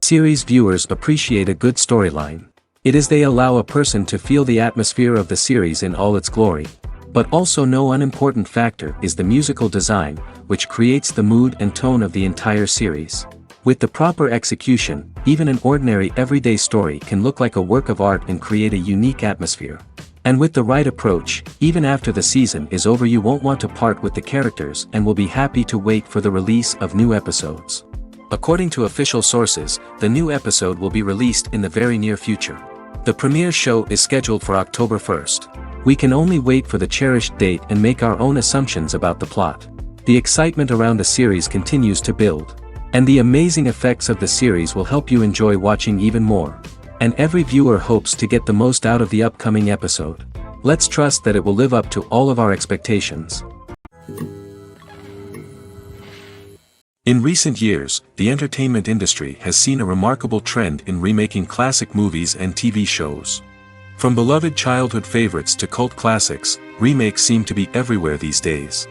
Series viewers appreciate a good storyline. It is they allow a person to feel the atmosphere of the series in all its glory. But also no unimportant factor is the musical design, which creates the mood and tone of the entire series. With the proper execution, even an ordinary everyday story can look like a work of art and create a unique atmosphere. And with the right approach, even after the season is over you won't want to part with the characters and will be happy to wait for the release of new episodes. According to official sources, the new episode will be released in the very near future. The premiere show is scheduled for October 1st. We can only wait for the cherished date and make our own assumptions about the plot. The excitement around the series continues to build. And the amazing effects of the series will help you enjoy watching even more. And every viewer hopes to get the most out of the upcoming episode. Let's trust that it will live up to all of our expectations. In recent years, the entertainment industry has seen a remarkable trend in remaking classic movies and TV shows. From beloved childhood favorites to cult classics, remakes seem to be everywhere these days.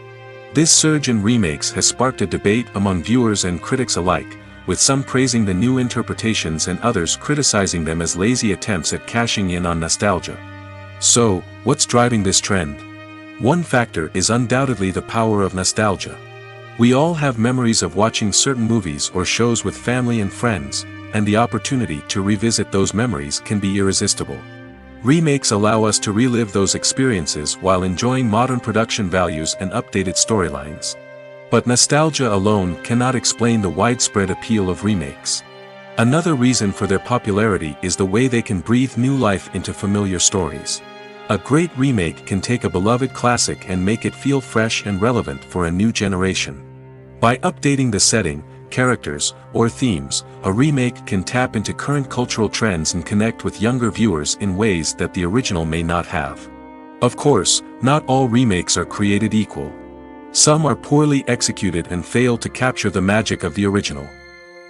This surge in remakes has sparked a debate among viewers and critics alike, with some praising the new interpretations and others criticizing them as lazy attempts at cashing in on nostalgia. So, what's driving this trend? One factor is undoubtedly the power of nostalgia. We all have memories of watching certain movies or shows with family and friends, and the opportunity to revisit those memories can be irresistible. Remakes allow us to relive those experiences while enjoying modern production values and updated storylines. But nostalgia alone cannot explain the widespread appeal of remakes. Another reason for their popularity is the way they can breathe new life into familiar stories. A great remake can take a beloved classic and make it feel fresh and relevant for a new generation. By updating the setting, characters, or themes, a remake can tap into current cultural trends and connect with younger viewers in ways that the original may not have. Of course, not all remakes are created equal. Some are poorly executed and fail to capture the magic of the original.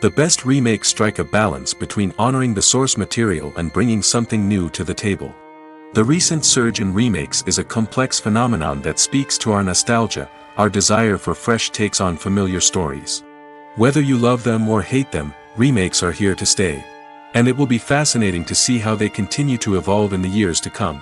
The best remakes strike a balance between honoring the source material and bringing something new to the table. The recent surge in remakes is a complex phenomenon that speaks to our nostalgia, our desire for fresh takes on familiar stories. Whether you love them or hate them, remakes are here to stay. And it will be fascinating to see how they continue to evolve in the years to come.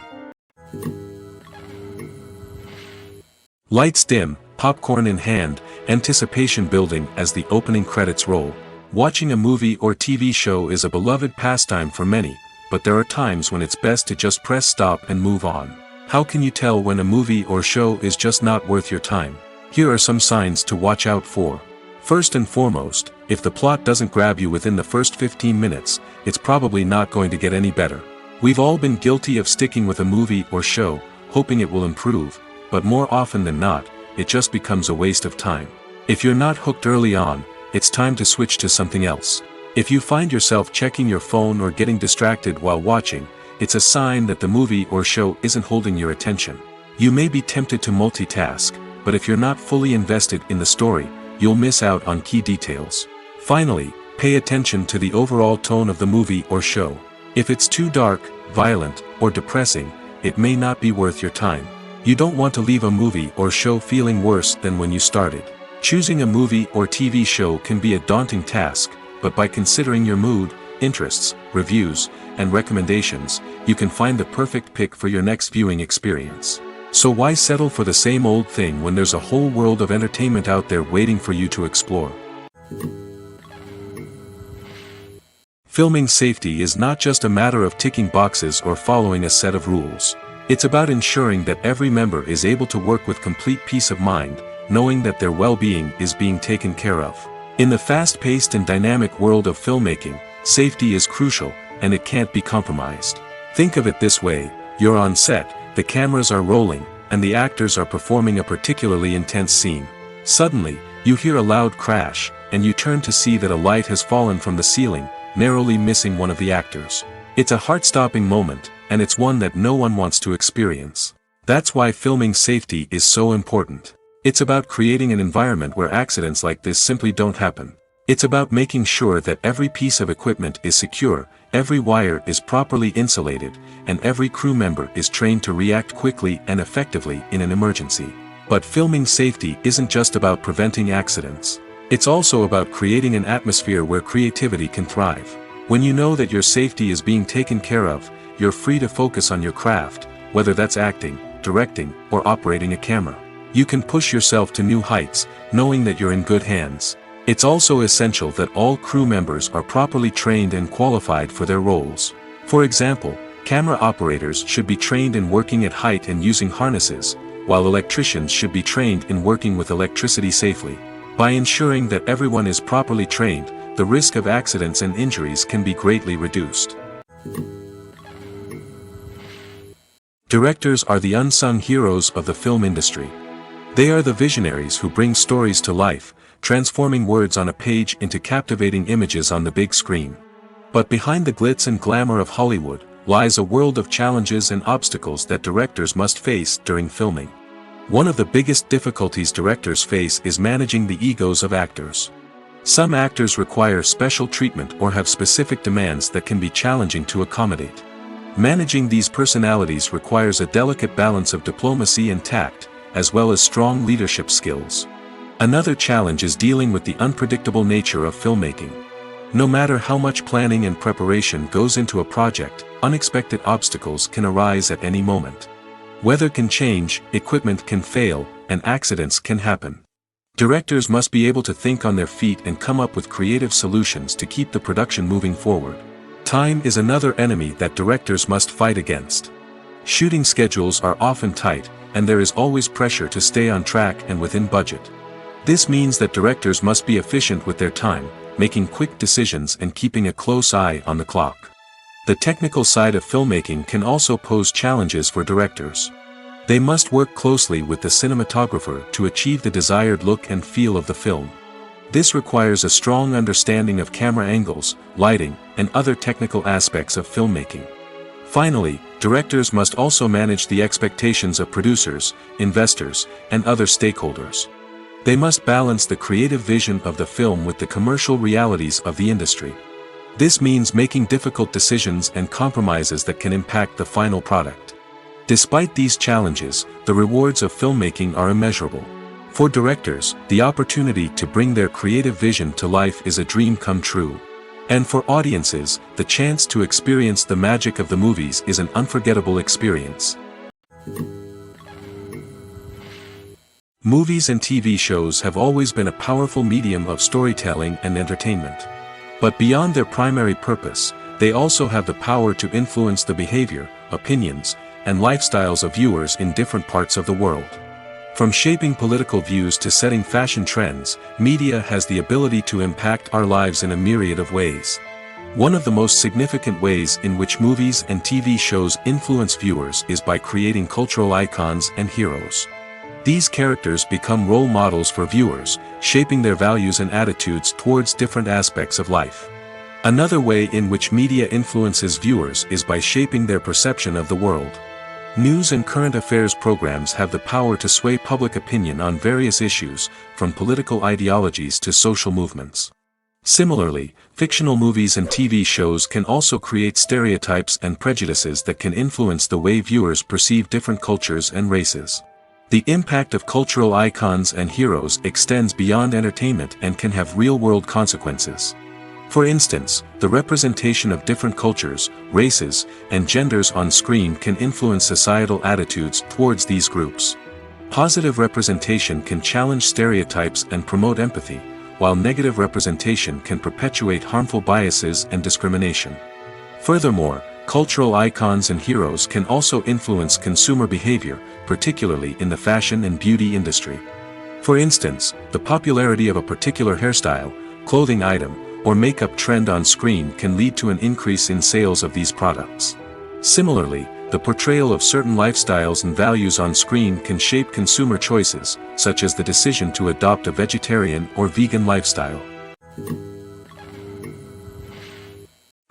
Lights dim, popcorn in hand, anticipation building as the opening credits roll. Watching a movie or TV show is a beloved pastime for many, but there are times when it's best to just press stop and move on. How can you tell when a movie or show is just not worth your time? Here are some signs to watch out for. First and foremost, if the plot doesn't grab you within the first 15 minutes, it's probably not going to get any better. We've all been guilty of sticking with a movie or show, hoping it will improve, but more often than not, it just becomes a waste of time. If you're not hooked early on, it's time to switch to something else. If you find yourself checking your phone or getting distracted while watching, it's a sign that the movie or show isn't holding your attention. You may be tempted to multitask, but if you're not fully invested in the story, you'll miss out on key details. Finally, pay attention to the overall tone of the movie or show. If it's too dark, violent, or depressing, it may not be worth your time. You don't want to leave a movie or show feeling worse than when you started. Choosing a movie or TV show can be a daunting task, but by considering your mood, interests, reviews, and recommendations, you can find the perfect pick for your next viewing experience. So why settle for the same old thing when there's a whole world of entertainment out there waiting for you to explore? Filming safety is not just a matter of ticking boxes or following a set of rules. It's about ensuring that every member is able to work with complete peace of mind, knowing that their well-being is being taken care of. In the fast-paced and dynamic world of filmmaking, safety is crucial, and it can't be compromised. Think of it this way: you're on set, the cameras are rolling, and the actors are performing a particularly intense scene. Suddenly, you hear a loud crash, and you turn to see that a light has fallen from the ceiling, narrowly missing one of the actors. It's a heart-stopping moment, and it's one that no one wants to experience. That's why filming safety is so important. It's about creating an environment where accidents like this simply don't happen. It's about making sure that every piece of equipment is secure, every wire is properly insulated, and every crew member is trained to react quickly and effectively in an emergency. But filming safety isn't just about preventing accidents. It's also about creating an atmosphere where creativity can thrive. When you know that your safety is being taken care of, you're free to focus on your craft, whether that's acting, directing, or operating a camera. You can push yourself to new heights, knowing that you're in good hands. It's also essential that all crew members are properly trained and qualified for their roles. For example, camera operators should be trained in working at height and using harnesses, while electricians should be trained in working with electricity safely. By ensuring that everyone is properly trained, the risk of accidents and injuries can be greatly reduced. Directors are the unsung heroes of the film industry. They are the visionaries who bring stories to life, transforming words on a page into captivating images on the big screen. But behind the glitz and glamour of Hollywood, lies a world of challenges and obstacles that directors must face during filming. One of the biggest difficulties directors face is managing the egos of actors. Some actors require special treatment or have specific demands that can be challenging to accommodate. Managing these personalities requires a delicate balance of diplomacy and tact, as well as strong leadership skills. Another challenge is dealing with the unpredictable nature of filmmaking. No matter how much planning and preparation goes into a project, unexpected obstacles can arise at any moment. Weather can change, equipment can fail, and accidents can happen. Directors must be able to think on their feet and come up with creative solutions to keep the production moving forward. Time is another enemy that directors must fight against. Shooting schedules are often tight, and there is always pressure to stay on track and within budget. This means that directors must be efficient with their time, making quick decisions and keeping a close eye on the clock. The technical side of filmmaking can also pose challenges for directors. They must work closely with the cinematographer to achieve the desired look and feel of the film. This requires a strong understanding of camera angles, lighting, and other technical aspects of filmmaking. Finally, directors must also manage the expectations of producers, investors, and other stakeholders. They must balance the creative vision of the film with the commercial realities of the industry. This means making difficult decisions and compromises that can impact the final product. Despite these challenges, the rewards of filmmaking are immeasurable. For directors, the opportunity to bring their creative vision to life is a dream come true. And for audiences, the chance to experience the magic of the movies is an unforgettable experience. Movies and TV shows have always been a powerful medium of storytelling and entertainment. But beyond their primary purpose, they also have the power to influence the behavior, opinions, and lifestyles of viewers in different parts of the world. From shaping political views to setting fashion trends, media has the ability to impact our lives in a myriad of ways. One of the most significant ways in which movies and TV shows influence viewers is by creating cultural icons and heroes. These characters become role models for viewers, shaping their values and attitudes towards different aspects of life. Another way in which media influences viewers is by shaping their perception of the world. News and current affairs programs have the power to sway public opinion on various issues, from political ideologies to social movements. Similarly, fictional movies and TV shows can also create stereotypes and prejudices that can influence the way viewers perceive different cultures and races. The impact of cultural icons and heroes extends beyond entertainment and can have real-world consequences. For instance, the representation of different cultures, races, and genders on screen can influence societal attitudes towards these groups. Positive representation can challenge stereotypes and promote empathy, while negative representation can perpetuate harmful biases and discrimination. Furthermore, cultural icons and heroes can also influence consumer behavior, particularly in the fashion and beauty industry. For instance, the popularity of a particular hairstyle, clothing item, or makeup trend on screen can lead to an increase in sales of these products. Similarly, the portrayal of certain lifestyles and values on screen can shape consumer choices, such as the decision to adopt a vegetarian or vegan lifestyle.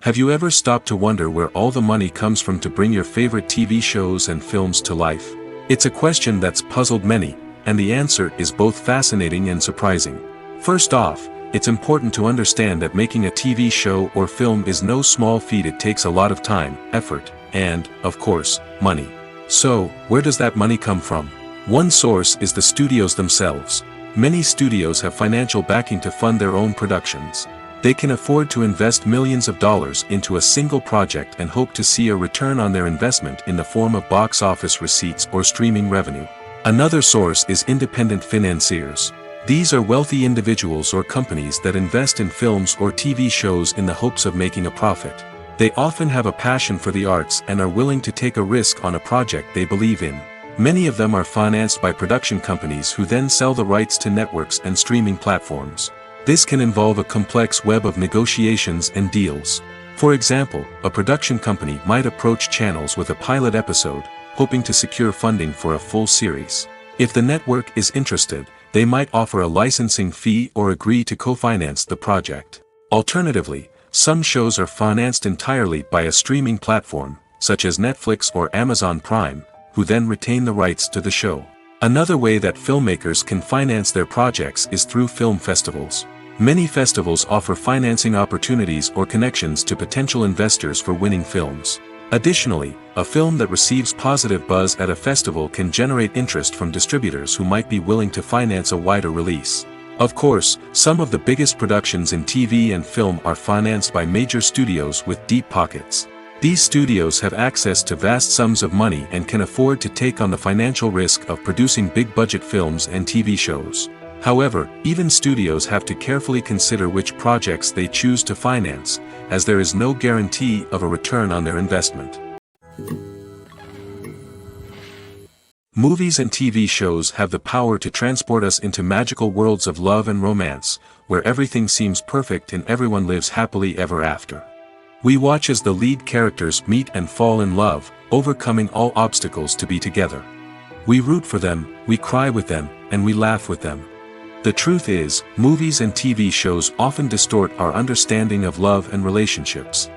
Have you ever stopped to wonder where all the money comes from to bring your favorite TV shows and films to life? It's a question that's puzzled many, and the answer is both fascinating and surprising. First off, it's important to understand that making a TV show or film is no small feat. It takes a lot of time, effort, and, of course, money. So, where does that money come from? One source is the studios themselves. Many studios have financial backing to fund their own productions. They can afford to invest millions of dollars into a single project and hope to see a return on their investment in the form of box office receipts or streaming revenue. Another source is independent financiers. These are wealthy individuals or companies that invest in films or TV shows in the hopes of making a profit. They often have a passion for the arts and are willing to take a risk on a project they believe in. Many of them are financed by production companies who then sell the rights to networks and streaming platforms. This can involve a complex web of negotiations and deals. For example, a production company might approach channels with a pilot episode, hoping to secure funding for a full series. If the network is interested, they might offer a licensing fee or agree to co-finance the project. Alternatively, some shows are financed entirely by a streaming platform, such as Netflix or Amazon Prime, who then retain the rights to the show. Another way that filmmakers can finance their projects is through film festivals. Many festivals offer financing opportunities or connections to potential investors for winning films. Additionally, a film that receives positive buzz at a festival can generate interest from distributors who might be willing to finance a wider release. Of course, some of the biggest productions in TV and film are financed by major studios with deep pockets. These studios have access to vast sums of money and can afford to take on the financial risk of producing big-budget films and TV shows. However, even studios have to carefully consider which projects they choose to finance, as there is no guarantee of a return on their investment. Movies and TV shows have the power to transport us into magical worlds of love and romance, where everything seems perfect and everyone lives happily ever after. We watch as the lead characters meet and fall in love, overcoming all obstacles to be together. We root for them, we cry with them, and we laugh with them. The truth is, movies and TV shows often distort our understanding of love and relationships.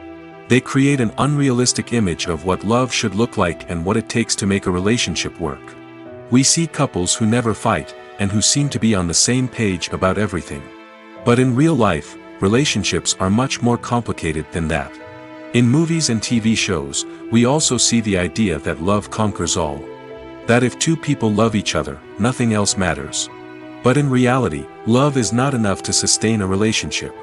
They create an unrealistic image of what love should look like and what it takes to make a relationship work. We see couples who never fight, and who seem to be on the same page about everything. But in real life, relationships are much more complicated than that. In movies and TV shows, we also see the idea that love conquers all. That if two people love each other, nothing else matters. But in reality, love is not enough to sustain a relationship.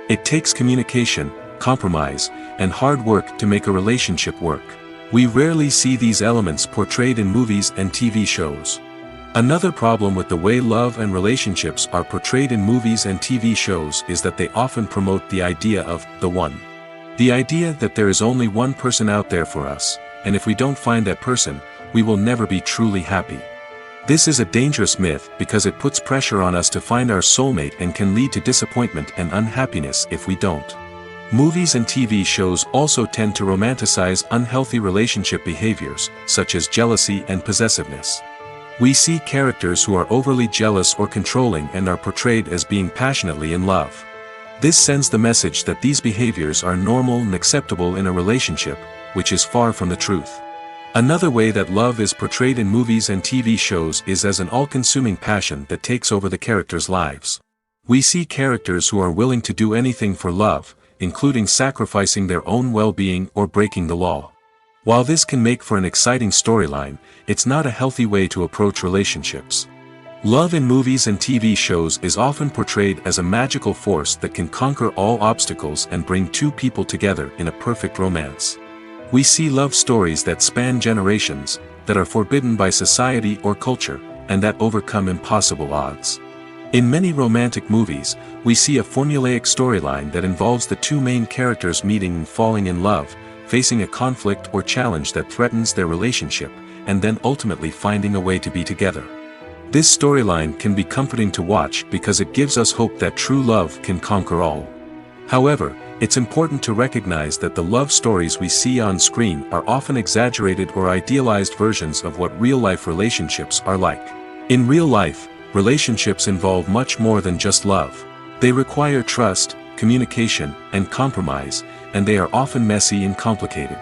It takes communication, compromise, and hard work to make a relationship work. We rarely see these elements portrayed in movies and TV shows. Another problem with the way love and relationships are portrayed in movies and TV shows is that they often promote the idea of the one. The idea that there is only one person out there for us, and if we don't find that person, we will never be truly happy. This is a dangerous myth because it puts pressure on us to find our soulmate and can lead to disappointment and unhappiness if we don't. Movies and TV shows also tend to romanticize unhealthy relationship behaviors, such as jealousy and possessiveness. We see characters who are overly jealous or controlling and are portrayed as being passionately in love. This sends the message that these behaviors are normal and acceptable in a relationship, which is far from the truth. Another way that love is portrayed in movies and TV shows is as an all-consuming passion that takes over the characters' lives. We see characters who are willing to do anything for love, including sacrificing their own well-being or breaking the law. While this can make for an exciting storyline, it's not a healthy way to approach relationships. Love in movies and TV shows is often portrayed as a magical force that can conquer all obstacles and bring two people together in a perfect romance. We see love stories that span generations, that are forbidden by society or culture, and that overcome impossible odds. In many romantic movies, we see a formulaic storyline that involves the two main characters meeting and falling in love, facing a conflict or challenge that threatens their relationship, and then ultimately finding a way to be together. This storyline can be comforting to watch because it gives us hope that true love can conquer all. However, it's important to recognize that the love stories we see on screen are often exaggerated or idealized versions of what real-life relationships are like. In real life, relationships involve much more than just love. They require trust, communication, and compromise, and they are often messy and complicated.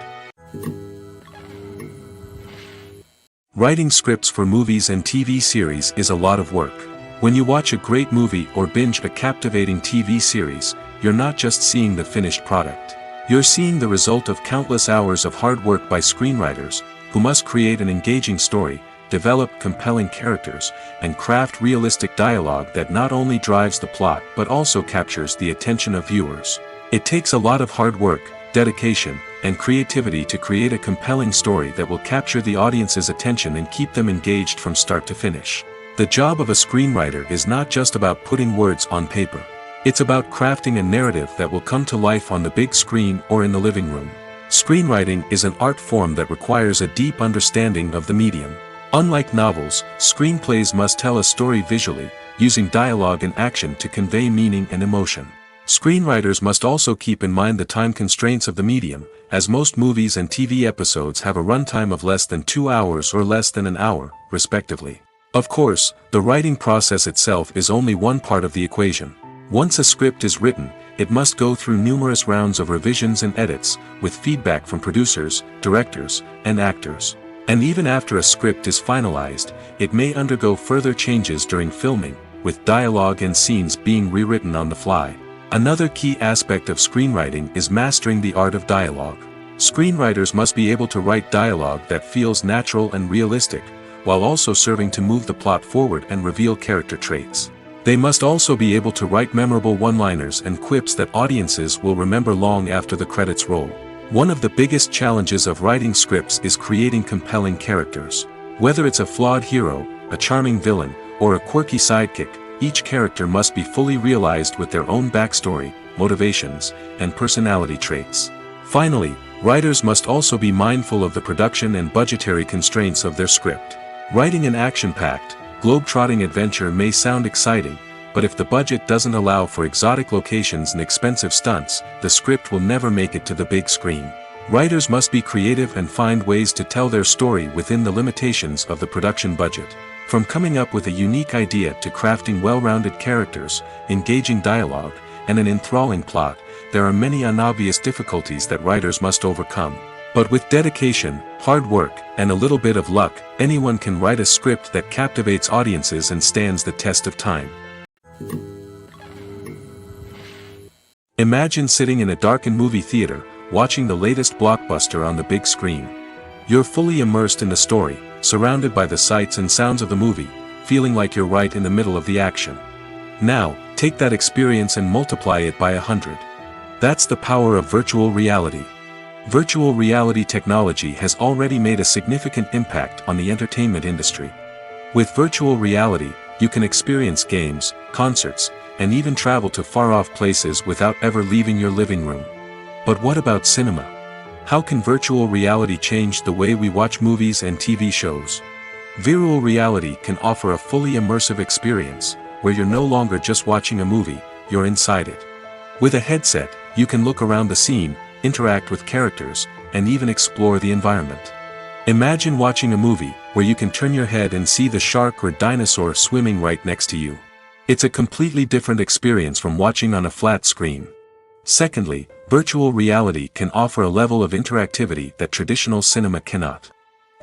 Writing scripts for movies and TV series is a lot of work. When you watch a great movie or binge a captivating TV series, you're not just seeing the finished product. You're seeing the result of countless hours of hard work by screenwriters, who must create an engaging story, develop compelling characters, and craft realistic dialogue that not only drives the plot but also captures the attention of viewers. It takes a lot of hard work, dedication, and creativity to create a compelling story that will capture the audience's attention and keep them engaged from start to finish. The job of a screenwriter is not just about putting words on paper. It's about crafting a narrative that will come to life on the big screen or in the living room. Screenwriting is an art form that requires a deep understanding of the medium. Unlike novels, screenplays must tell a story visually, using dialogue and action to convey meaning and emotion. Screenwriters must also keep in mind the time constraints of the medium, as most movies and TV episodes have a runtime of less than 2 hours or less than an hour, respectively. Of course, the writing process itself is only one part of the equation. Once a script is written, it must go through numerous rounds of revisions and edits, with feedback from producers, directors, and actors. And even after a script is finalized, it may undergo further changes during filming, with dialogue and scenes being rewritten on the fly. Another key aspect of screenwriting is mastering the art of dialogue. Screenwriters must be able to write dialogue that feels natural and realistic, while also serving to move the plot forward and reveal character traits. They must also be able to write memorable one-liners and quips that audiences will remember long after the credits roll. One of the biggest challenges of writing scripts is creating compelling characters. Whether it's a flawed hero, a charming villain, or a quirky sidekick, each character must be fully realized with their own backstory, motivations, and personality traits. Finally, writers must also be mindful of the production and budgetary constraints of their script. Writing an action-packed, globe-trotting adventure may sound exciting, but if the budget doesn't allow for exotic locations and expensive stunts, the script will never make it to the big screen. Writers must be creative and find ways to tell their story within the limitations of the production budget. From coming up with a unique idea to crafting well-rounded characters, engaging dialogue, and an enthralling plot, there are many unobvious difficulties that writers must overcome. But with dedication, hard work, and a little bit of luck, anyone can write a script that captivates audiences and stands the test of time. Imagine sitting in a darkened movie theater, watching the latest blockbuster on the big screen. You're fully immersed in the story, surrounded by the sights and sounds of the movie, feeling like you're right in the middle of the action. Now, take that experience and multiply it by 100. That's the power of virtual reality. Virtual reality technology has already made a significant impact on the entertainment industry. With virtual reality, you can experience games, concerts, and even travel to far-off places without ever leaving your living room. But what about cinema? How can virtual reality change the way we watch movies and TV shows? Virtual reality can offer a fully immersive experience, where you're no longer just watching a movie, you're inside it. With a headset, you can look around the scene, interact with characters, and even explore the environment. Imagine watching a movie where you can turn your head and see the shark or dinosaur swimming right next to you. It's a completely different experience from watching on a flat screen. Secondly, virtual reality can offer a level of interactivity that traditional cinema cannot.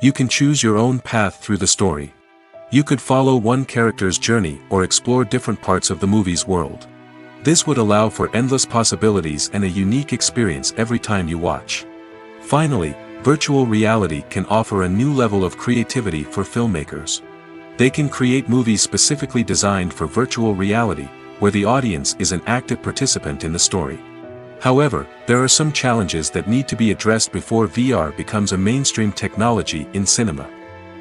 You can choose your own path through the story. You could follow one character's journey or explore different parts of the movie's world. This would allow for endless possibilities and a unique experience every time you watch. Finally, virtual reality can offer a new level of creativity for filmmakers. They can create movies specifically designed for virtual reality, where the audience is an active participant in the story. However, there are some challenges that need to be addressed before VR becomes a mainstream technology in cinema.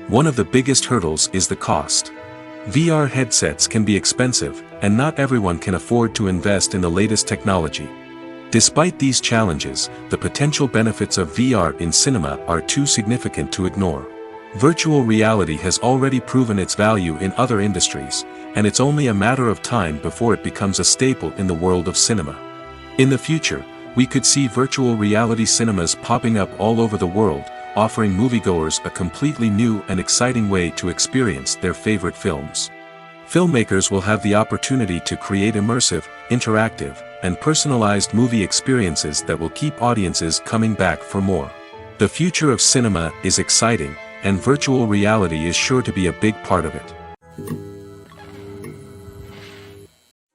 One of the biggest hurdles is the cost. VR headsets can be expensive, and not everyone can afford to invest in the latest technology. Despite these challenges, the potential benefits of VR in cinema are too significant to ignore. Virtual reality has already proven its value in other industries, and it's only a matter of time before it becomes a staple in the world of cinema. In the future, we could see virtual reality cinemas popping up all over the world, offering moviegoers a completely new and exciting way to experience their favorite films. Filmmakers will have the opportunity to create immersive, interactive, and personalized movie experiences that will keep audiences coming back for more. The future of cinema is exciting, and virtual reality is sure to be a big part of it.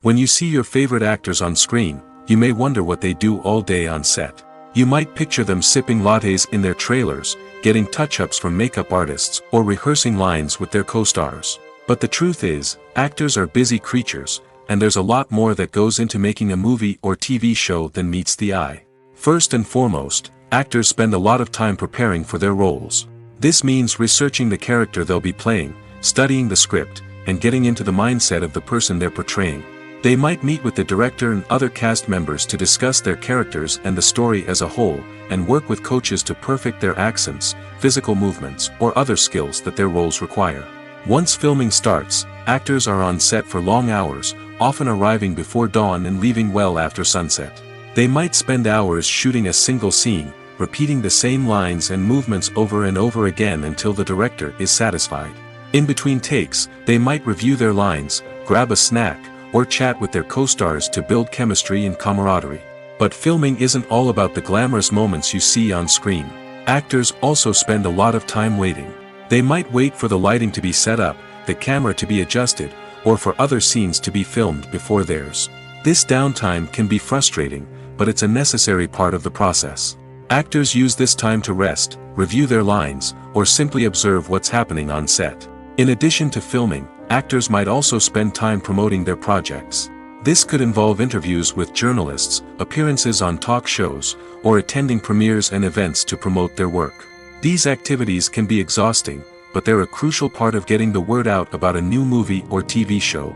When you see your favorite actors on screen, you may wonder what they do all day on set. You might picture them sipping lattes in their trailers, getting touch-ups from makeup artists, or rehearsing lines with their co-stars. But the truth is, actors are busy creatures, and there's a lot more that goes into making a movie or TV show than meets the eye. First and foremost, actors spend a lot of time preparing for their roles. This means researching the character they'll be playing, studying the script, and getting into the mindset of the person they're portraying. They might meet with the director and other cast members to discuss their characters and the story as a whole, and work with coaches to perfect their accents, physical movements, or other skills that their roles require. Once filming starts, actors are on set for long hours, often arriving before dawn and leaving well after sunset. They might spend hours shooting a single scene, repeating the same lines and movements over and over again until the director is satisfied. In between takes, they might review their lines, grab a snack, or chat with their co-stars to build chemistry and camaraderie. But filming isn't all about the glamorous moments you see on screen. Actors also spend a lot of time waiting. They might wait for the lighting to be set up, the camera to be adjusted, or for other scenes to be filmed before theirs. This downtime can be frustrating, but it's a necessary part of the process. Actors use this time to rest, review their lines, or simply observe what's happening on set. In addition to filming, actors might also spend time promoting their projects. This could involve interviews with journalists, appearances on talk shows, or attending premieres and events to promote their work. These activities can be exhausting, but they're a crucial part of getting the word out about a new movie or TV show.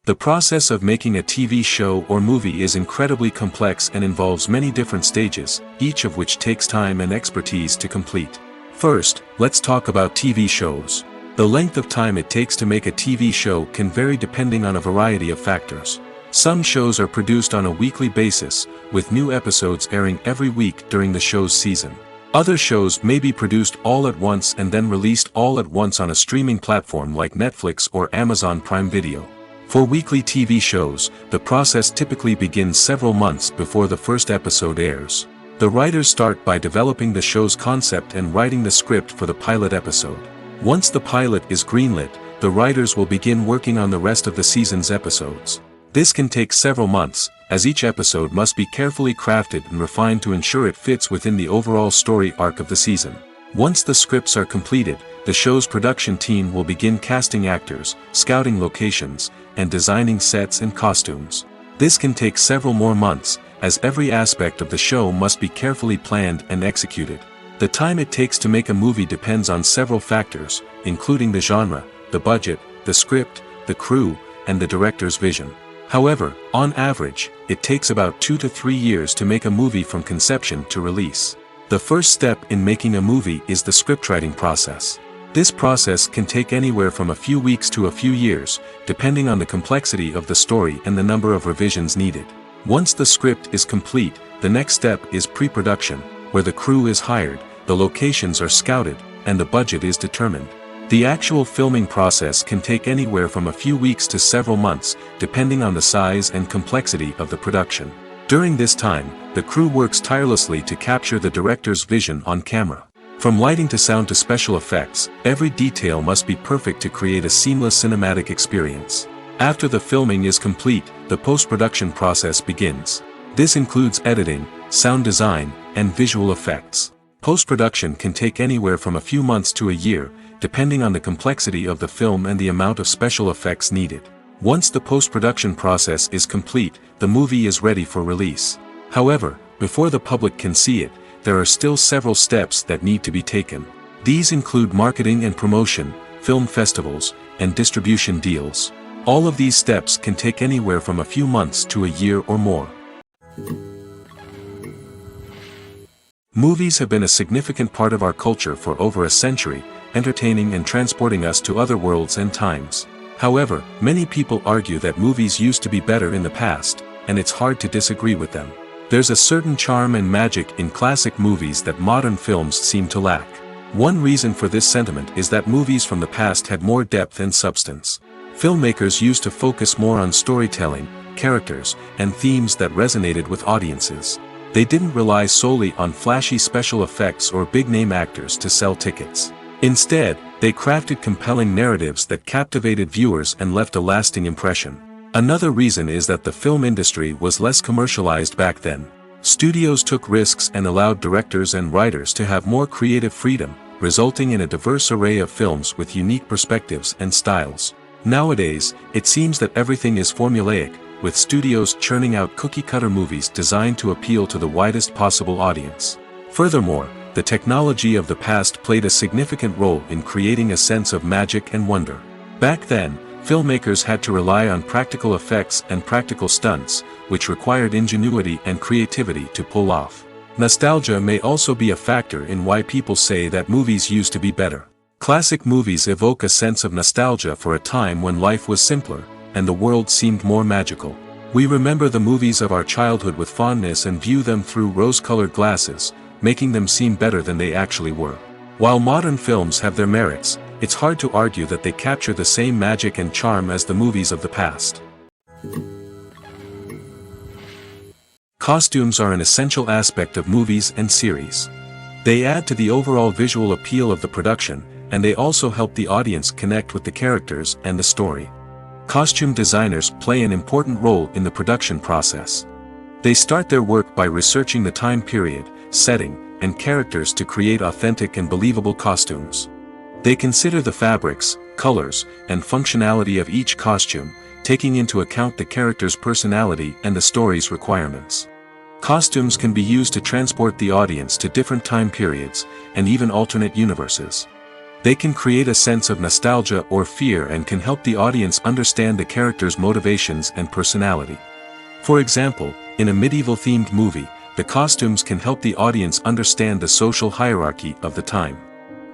The process of making a TV show or movie is incredibly complex and involves many different stages, each of which takes time and expertise to complete. First, let's talk about TV shows. The length of time it takes to make a TV show can vary depending on a variety of factors. Some shows are produced on a weekly basis, with new episodes airing every week during the show's season. Other shows may be produced all at once and then released all at once on a streaming platform like Netflix or Amazon Prime Video. For weekly TV shows, the process typically begins several months before the first episode airs. The writers start by developing the show's concept and writing the script for the pilot episode. Once the pilot is greenlit, the writers will begin working on the rest of the season's episodes. This can take several months, as each episode must be carefully crafted and refined to ensure it fits within the overall story arc of the season. Once the scripts are completed, the show's production team will begin casting actors, scouting locations, and designing sets and costumes. This can take several more months, as every aspect of the show must be carefully planned and executed. The time it takes to make a movie depends on several factors, including the genre, the budget, the script, the crew, and the director's vision. However, on average, it takes about 2 to 3 years to make a movie from conception to release. The first step in making a movie is the scriptwriting process. This process can take anywhere from a few weeks to a few years, depending on the complexity of the story and the number of revisions needed. Once the script is complete, the next step is pre-production, where the crew is hired, the locations are scouted, and the budget is determined. The actual filming process can take anywhere from a few weeks to several months, depending on the size and complexity of the production. During this time, the crew works tirelessly to capture the director's vision on camera. From lighting to sound to special effects, every detail must be perfect to create a seamless cinematic experience. After the filming is complete, the post-production process begins. This includes editing, sound design, and visual effects. Post-production can take anywhere from a few months to a year, depending on the complexity of the film and the amount of special effects needed. Once the post-production process is complete, the movie is ready for release. However, before the public can see it, there are still several steps that need to be taken. These include marketing and promotion, film festivals, and distribution deals. All of these steps can take anywhere from a few months to a year or more. Movies have been a significant part of our culture for over a century, entertaining and transporting us to other worlds and times. However, many people argue that movies used to be better in the past, and it's hard to disagree with them. There's a certain charm and magic in classic movies that modern films seem to lack. One reason for this sentiment is that movies from the past had more depth and substance. Filmmakers used to focus more on storytelling, characters, and themes that resonated with audiences. They didn't rely solely on flashy special effects or big-name actors to sell tickets. Instead, they crafted compelling narratives that captivated viewers and left a lasting impression. Another reason is that the film industry was less commercialized back then. Studios took risks and allowed directors and writers to have more creative freedom, resulting in a diverse array of films with unique perspectives and styles. Nowadays, it seems that everything is formulaic, with studios churning out cookie-cutter movies designed to appeal to the widest possible audience. Furthermore, the technology of the past played a significant role in creating a sense of magic and wonder. Back then, filmmakers had to rely on practical effects and practical stunts, which required ingenuity and creativity to pull off. Nostalgia may also be a factor in why people say that movies used to be better. Classic movies evoke a sense of nostalgia for a time when life was simpler, and the world seemed more magical. We remember the movies of our childhood with fondness and view them through rose-colored glasses, making them seem better than they actually were. While modern films have their merits, it's hard to argue that they capture the same magic and charm as the movies of the past. Costumes are an essential aspect of movies and series. They add to the overall visual appeal of the production, and they also help the audience connect with the characters and the story. Costume designers play an important role in the production process. They start their work by researching the time period, setting, and characters to create authentic and believable costumes. They consider the fabrics, colors, and functionality of each costume, taking into account the character's personality and the story's requirements. Costumes can be used to transport the audience to different time periods, and even alternate universes. They can create a sense of nostalgia or fear and can help the audience understand the character's motivations and personality. For example, in a medieval-themed movie, the costumes can help the audience understand the social hierarchy of the time.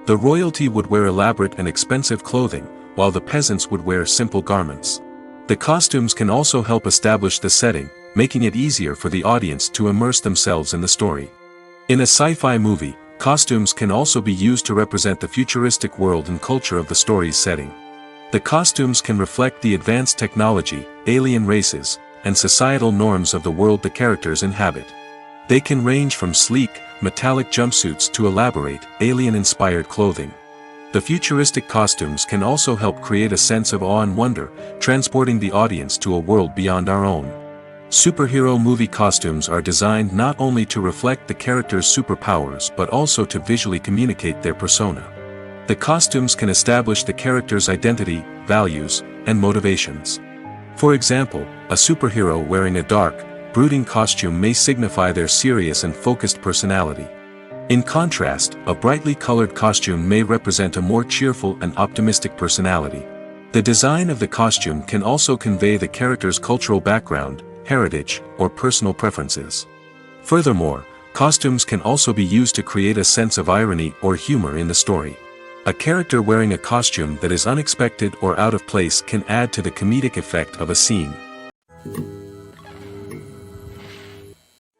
The royalty would wear elaborate and expensive clothing, while the peasants would wear simple garments. The costumes can also help establish the setting, making it easier for the audience to immerse themselves in the story. In a sci-fi movie, costumes can also be used to represent the futuristic world and culture of the story's setting. The costumes can reflect the advanced technology, alien races, and societal norms of the world the characters inhabit. They can range from sleek, metallic jumpsuits to elaborate, alien-inspired clothing. The futuristic costumes can also help create a sense of awe and wonder, transporting the audience to a world beyond our own. Superhero movie costumes are designed not only to reflect the character's superpowers but also to visually communicate their persona. The costumes can establish the character's identity, values, and motivations. For example, a superhero wearing a dark, brooding costume may signify their serious and focused personality. In contrast, a brightly colored costume may represent a more cheerful and optimistic personality. The design of the costume can also convey the character's cultural background, heritage, or personal preferences. Furthermore, costumes can also be used to create a sense of irony or humor in the story. A character wearing a costume that is unexpected or out of place can add to the comedic effect of a scene.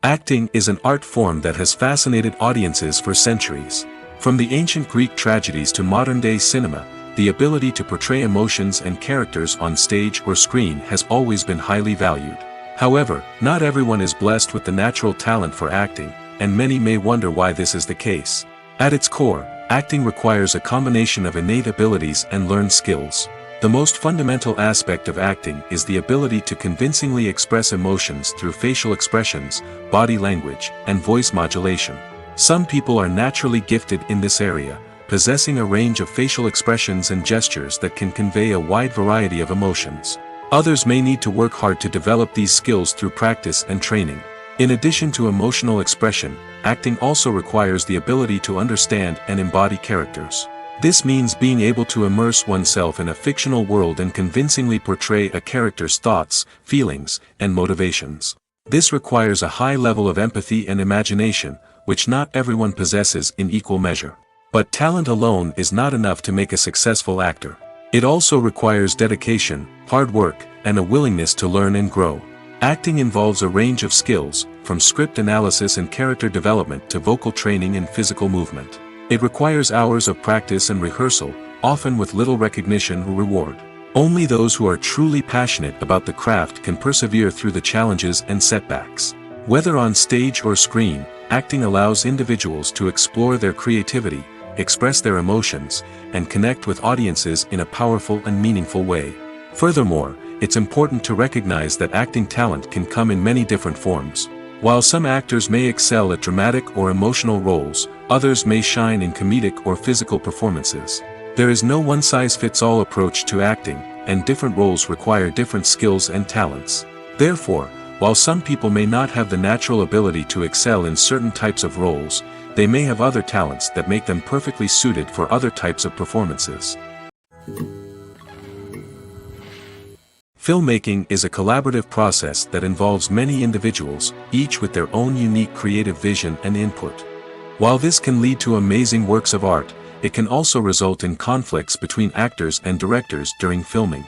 Acting is an art form that has fascinated audiences for centuries. From the ancient Greek tragedies to modern-day cinema, the ability to portray emotions and characters on stage or screen has always been highly valued. However, not everyone is blessed with the natural talent for acting, and many may wonder why this is the case. At its core, acting requires a combination of innate abilities and learned skills. The most fundamental aspect of acting is the ability to convincingly express emotions through facial expressions, body language, and voice modulation. Some people are naturally gifted in this area, possessing a range of facial expressions and gestures that can convey a wide variety of emotions. Others may need to work hard to develop these skills through practice and training. In addition to emotional expression, acting also requires the ability to understand and embody characters. This means being able to immerse oneself in a fictional world and convincingly portray a character's thoughts, feelings, and motivations. This requires a high level of empathy and imagination, which not everyone possesses in equal measure. But talent alone is not enough to make a successful actor. It also requires dedication, hard work, and a willingness to learn and grow. Acting involves a range of skills, from script analysis and character development to vocal training and physical movement. It requires hours of practice and rehearsal, often with little recognition or reward. Only those who are truly passionate about the craft can persevere through the challenges and setbacks. Whether on stage or screen, acting allows individuals to explore their creativity, express their emotions, and connect with audiences in a powerful and meaningful way. Furthermore, it's important to recognize that acting talent can come in many different forms. While some actors may excel at dramatic or emotional roles, others may shine in comedic or physical performances. There is no one-size-fits-all approach to acting, and different roles require different skills and talents. Therefore, while some people may not have the natural ability to excel in certain types of roles, they may have other talents that make them perfectly suited for other types of performances. Filmmaking is a collaborative process that involves many individuals, each with their own unique creative vision and input. While this can lead to amazing works of art, it can also result in conflicts between actors and directors during filming.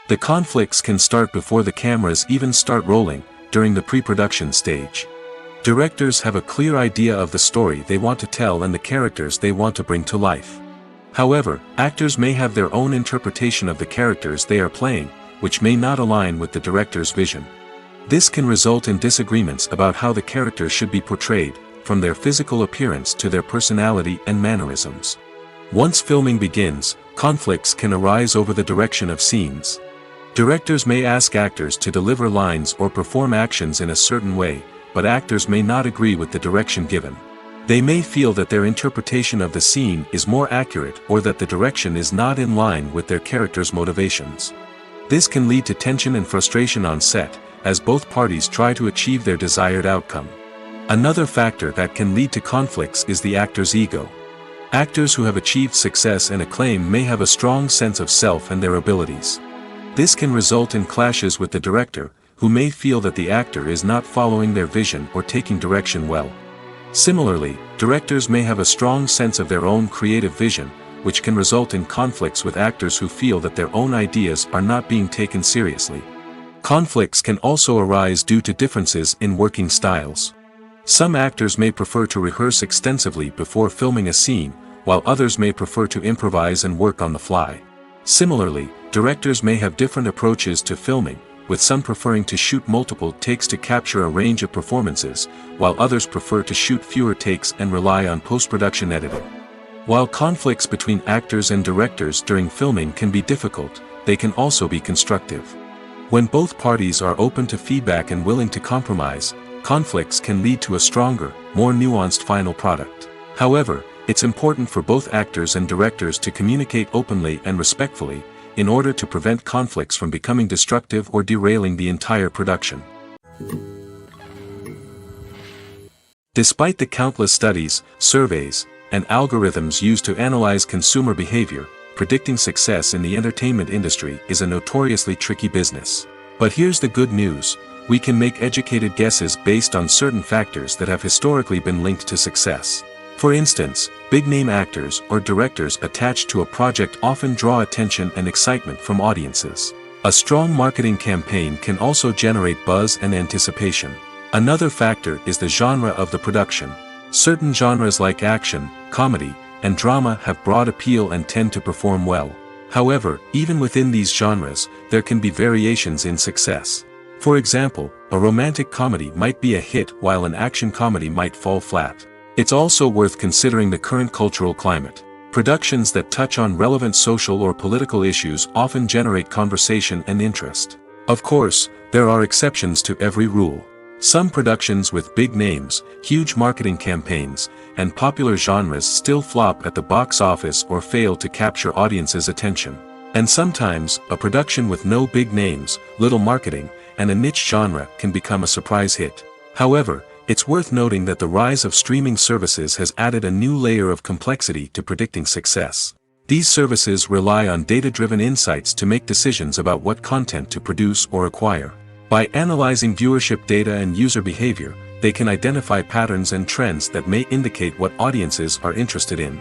The conflicts can start before the cameras even start rolling, during the pre-production stage. Directors have a clear idea of the story they want to tell and the characters they want to bring to life. However, actors may have their own interpretation of the characters they are playing, which may not align with the director's vision. This can result in disagreements about how the characters should be portrayed, from their physical appearance to their personality and mannerisms. Once filming begins, conflicts can arise over the direction of scenes. Directors may ask actors to deliver lines or perform actions in a certain way, but actors may not agree with the direction given. They may feel that their interpretation of the scene is more accurate or that the direction is not in line with their character's motivations. This can lead to tension and frustration on set, as both parties try to achieve their desired outcome. Another factor that can lead to conflicts is the actor's ego. Actors who have achieved success and acclaim may have a strong sense of self and their abilities. This can result in clashes with the director, who may feel that the actor is not following their vision or taking direction well. Similarly, directors may have a strong sense of their own creative vision, which can result in conflicts with actors who feel that their own ideas are not being taken seriously. Conflicts can also arise due to differences in working styles. Some actors may prefer to rehearse extensively before filming a scene, while others may prefer to improvise and work on the fly. Similarly, directors may have different approaches to filming, with some preferring to shoot multiple takes to capture a range of performances, while others prefer to shoot fewer takes and rely on post-production editing. While conflicts between actors and directors during filming can be difficult, they can also be constructive. When both parties are open to feedback and willing to compromise, conflicts can lead to a stronger, more nuanced final product. However, it's important for both actors and directors to communicate openly and respectfully, in order to prevent conflicts from becoming destructive or derailing the entire production. Despite the countless studies, surveys, and algorithms used to analyze consumer behavior, predicting success in the entertainment industry is a notoriously tricky business. But here's the good news: we can make educated guesses based on certain factors that have historically been linked to success. For instance, big-name actors or directors attached to a project often draw attention and excitement from audiences. A strong marketing campaign can also generate buzz and anticipation. Another factor is the genre of the production. Certain genres like action, comedy, and drama have broad appeal and tend to perform well. However, even within these genres, there can be variations in success. For example, a romantic comedy might be a hit while an action comedy might fall flat. It's also worth considering the current cultural climate. Productions that touch on relevant social or political issues often generate conversation and interest. Of course, there are exceptions to every rule. Some productions with big names, huge marketing campaigns, and popular genres still flop at the box office or fail to capture audiences' attention. And sometimes, a production with no big names, little marketing, and a niche genre can become a surprise hit. However, it's worth noting that the rise of streaming services has added a new layer of complexity to predicting success. These services rely on data-driven insights to make decisions about what content to produce or acquire. By analyzing viewership data and user behavior, they can identify patterns and trends that may indicate what audiences are interested in.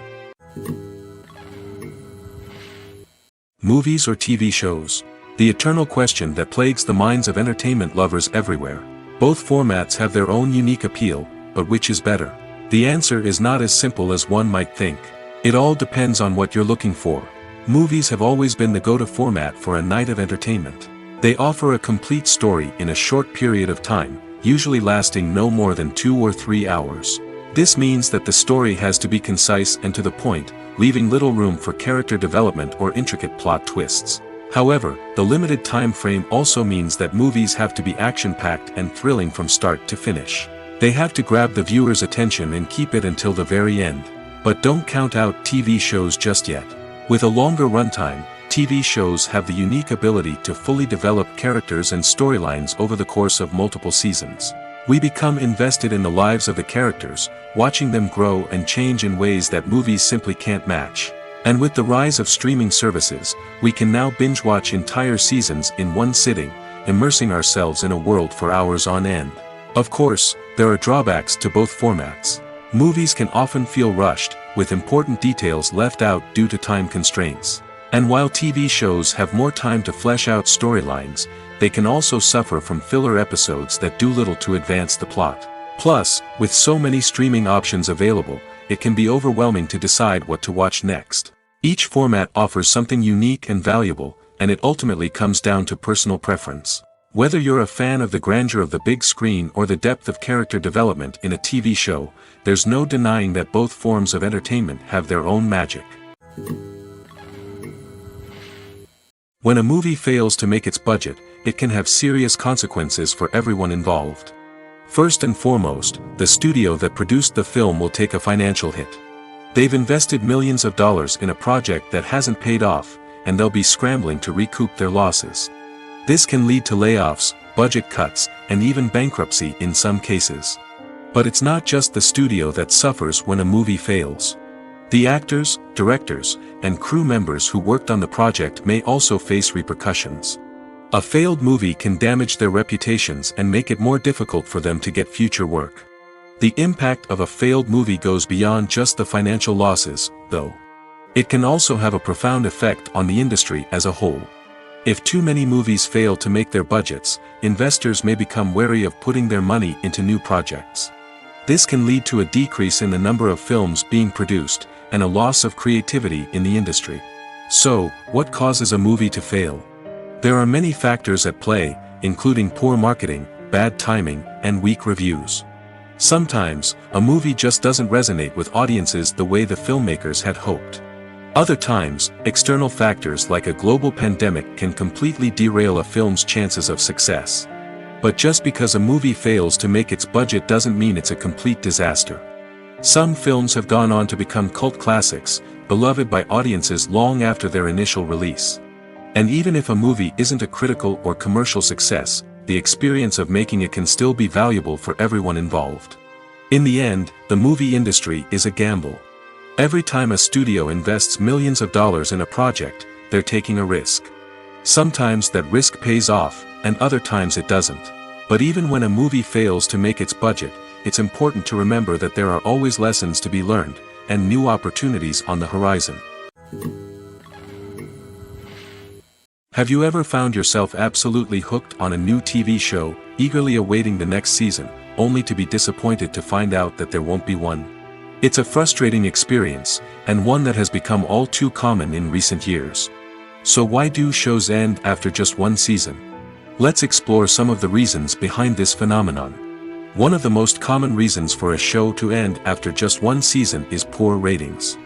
Movies or TV shows? The eternal question that plagues the minds of entertainment lovers everywhere. Both formats have their own unique appeal, but which is better? The answer is not as simple as one might think. It all depends on what you're looking for. Movies have always been the go-to format for a night of entertainment. They offer a complete story in a short period of time, usually lasting no more than 2 or 3 hours. This means that the story has to be concise and to the point, leaving little room for character development or intricate plot twists. However, the limited time frame also means that movies have to be action-packed and thrilling from start to finish. They have to grab the viewer's attention and keep it until the very end. But don't count out TV shows just yet. With a longer runtime, TV shows have the unique ability to fully develop characters and storylines over the course of multiple seasons. We become invested in the lives of the characters, watching them grow and change in ways that movies simply can't match. And with the rise of streaming services, we can now binge-watch entire seasons in one sitting, immersing ourselves in a world for hours on end. Of course, there are drawbacks to both formats. Movies can often feel rushed, with important details left out due to time constraints. And while TV shows have more time to flesh out storylines, they can also suffer from filler episodes that do little to advance the plot. Plus, with so many streaming options available, it can be overwhelming to decide what to watch next. Each format offers something unique and valuable, and it ultimately comes down to personal preference. Whether you're a fan of the grandeur of the big screen or the depth of character development in a TV show, there's no denying that both forms of entertainment have their own magic. When a movie fails to make its budget, it can have serious consequences for everyone involved. First and foremost, the studio that produced the film will take a financial hit. They've invested millions of dollars in a project that hasn't paid off, and they'll be scrambling to recoup their losses. This can lead to layoffs, budget cuts, and even bankruptcy in some cases. But it's not just the studio that suffers when a movie fails. The actors, directors, and crew members who worked on the project may also face repercussions. A failed movie can damage their reputations and make it more difficult for them to get future work. The impact of a failed movie goes beyond just the financial losses, though. It can also have a profound effect on the industry as a whole. If too many movies fail to make their budgets, investors may become wary of putting their money into new projects. This can lead to a decrease in the number of films being produced, and a loss of creativity in the industry. So, what causes a movie to fail? There are many factors at play, including poor marketing, bad timing, and weak reviews. Sometimes, a movie just doesn't resonate with audiences the way the filmmakers had hoped. Other times, external factors like a global pandemic can completely derail a film's chances of success. But just because a movie fails to make its budget doesn't mean it's a complete disaster. Some films have gone on to become cult classics, beloved by audiences long after their initial release. And even if a movie isn't a critical or commercial success, the experience of making it can still be valuable for everyone involved. In the end, the movie industry is a gamble. Every time a studio invests millions of dollars in a project, they're taking a risk. Sometimes that risk pays off, and other times it doesn't. But even when a movie fails to make its budget, it's important to remember that there are always lessons to be learned, and new opportunities on the horizon. Have you ever found yourself absolutely hooked on a new TV show, eagerly awaiting the next season, only to be disappointed to find out that there won't be one? It's a frustrating experience, and one that has become all too common in recent years. So why do shows end after just one season? Let's explore some of the reasons behind this phenomenon. One of the most common reasons for a show to end after just one season is poor ratings.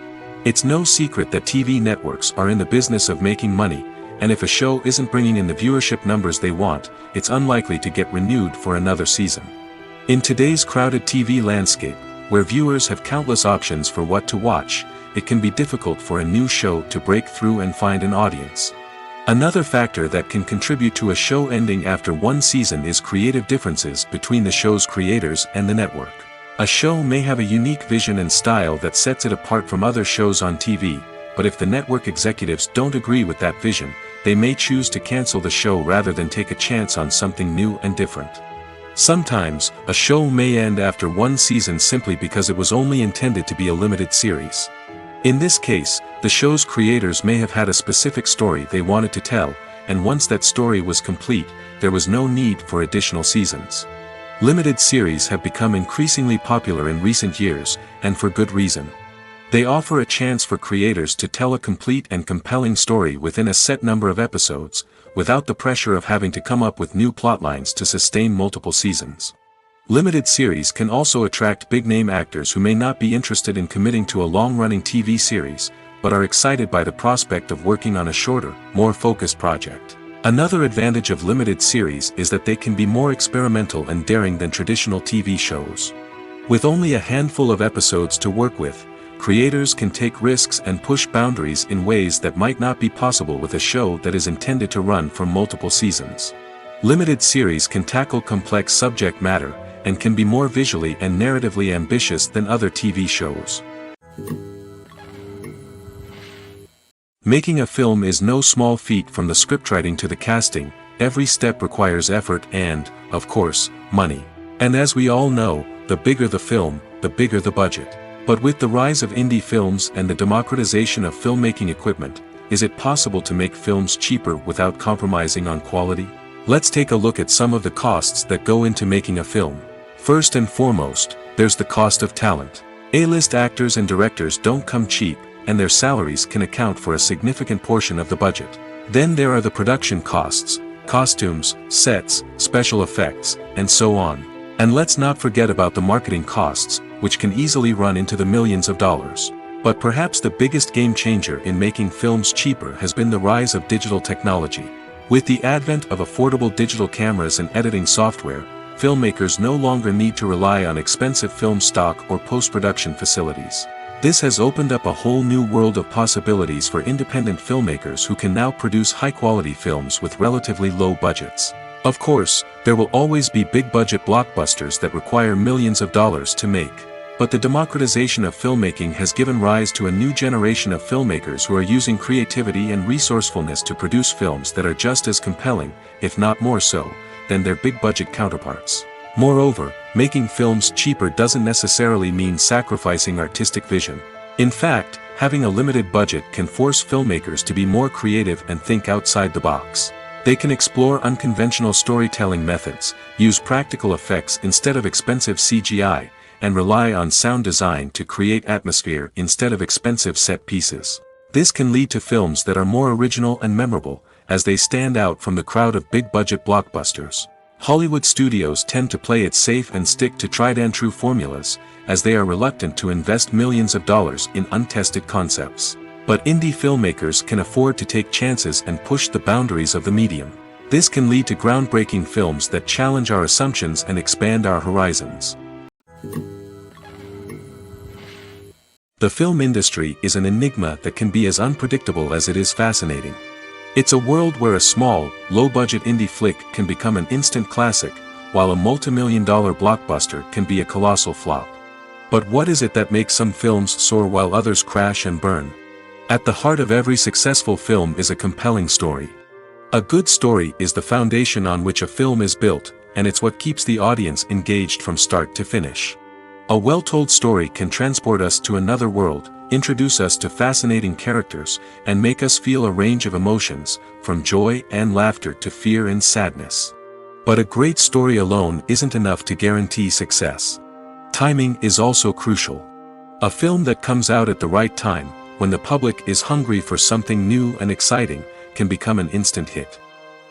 It's no secret that TV networks are in the business of making money, and if a show isn't bringing in the viewership numbers they want, it's unlikely to get renewed for another season. In today's crowded TV landscape, where viewers have countless options for what to watch, it can be difficult for a new show to break through and find an audience. Another factor that can contribute to a show ending after one season is creative differences between the show's creators and the network. A show may have a unique vision and style that sets it apart from other shows on TV, but if the network executives don't agree with that vision, they may choose to cancel the show rather than take a chance on something new and different. Sometimes, a show may end after one season simply because it was only intended to be a limited series. In this case, the show's creators may have had a specific story they wanted to tell, and once that story was complete, there was no need for additional seasons. Limited series have become increasingly popular in recent years, and for good reason. They offer a chance for creators to tell a complete and compelling story within a set number of episodes, without the pressure of having to come up with new plotlines to sustain multiple seasons. Limited series can also attract big-name actors who may not be interested in committing to a long-running TV series, but are excited by the prospect of working on a shorter, more focused project. Another advantage of limited series is that they can be more experimental and daring than traditional TV shows. With only a handful of episodes to work with, creators can take risks and push boundaries in ways that might not be possible with a show that is intended to run for multiple seasons. Limited series can tackle complex subject matter, and can be more visually and narratively ambitious than other TV shows. Making a film is no small feat. From the scriptwriting to the casting, every step requires effort and, of course, money. And as we all know, the bigger the film, the bigger the budget. But with the rise of indie films and the democratization of filmmaking equipment, is it possible to make films cheaper without compromising on quality? Let's take a look at some of the costs that go into making a film. First and foremost, there's the cost of talent. A-list actors and directors don't come cheap, and their salaries can account for a significant portion of the budget. Then there are the production costs, costumes, sets, special effects, and so on. And let's not forget about the marketing costs, which can easily run into the millions of dollars. But perhaps the biggest game changer in making films cheaper has been the rise of digital technology. With the advent of affordable digital cameras and editing software, filmmakers no longer need to rely on expensive film stock or post-production facilities. This has opened up a whole new world of possibilities for independent filmmakers who can now produce high-quality films with relatively low budgets. Of course, there will always be big-budget blockbusters that require millions of dollars to make. But the democratization of filmmaking has given rise to a new generation of filmmakers who are using creativity and resourcefulness to produce films that are just as compelling, if not more so, than their big-budget counterparts. Moreover, making films cheaper doesn't necessarily mean sacrificing artistic vision. In fact, having a limited budget can force filmmakers to be more creative and think outside the box. They can explore unconventional storytelling methods, use practical effects instead of expensive CGI, and rely on sound design to create atmosphere instead of expensive set pieces. This can lead to films that are more original and memorable, as they stand out from the crowd of big-budget blockbusters. Hollywood studios tend to play it safe and stick to tried-and-true formulas, as they are reluctant to invest millions of dollars in untested concepts. But indie filmmakers can afford to take chances and push the boundaries of the medium. This can lead to groundbreaking films that challenge our assumptions and expand our horizons. The film industry is an enigma that can be as unpredictable as it is fascinating. It's a world where a small, low-budget indie flick can become an instant classic, while a multi-million-dollar blockbuster can be a colossal flop. But what is it that makes some films soar while others crash and burn? At the heart of every successful film is a compelling story. A good story is the foundation on which a film is built, and it's what keeps the audience engaged from start to finish. A well-told story can transport us to another world, introduce us to fascinating characters, and make us feel a range of emotions, from joy and laughter to fear and sadness. But a great story alone isn't enough to guarantee success. Timing is also crucial. A film that comes out at the right time, when the public is hungry for something new and exciting, can become an instant hit.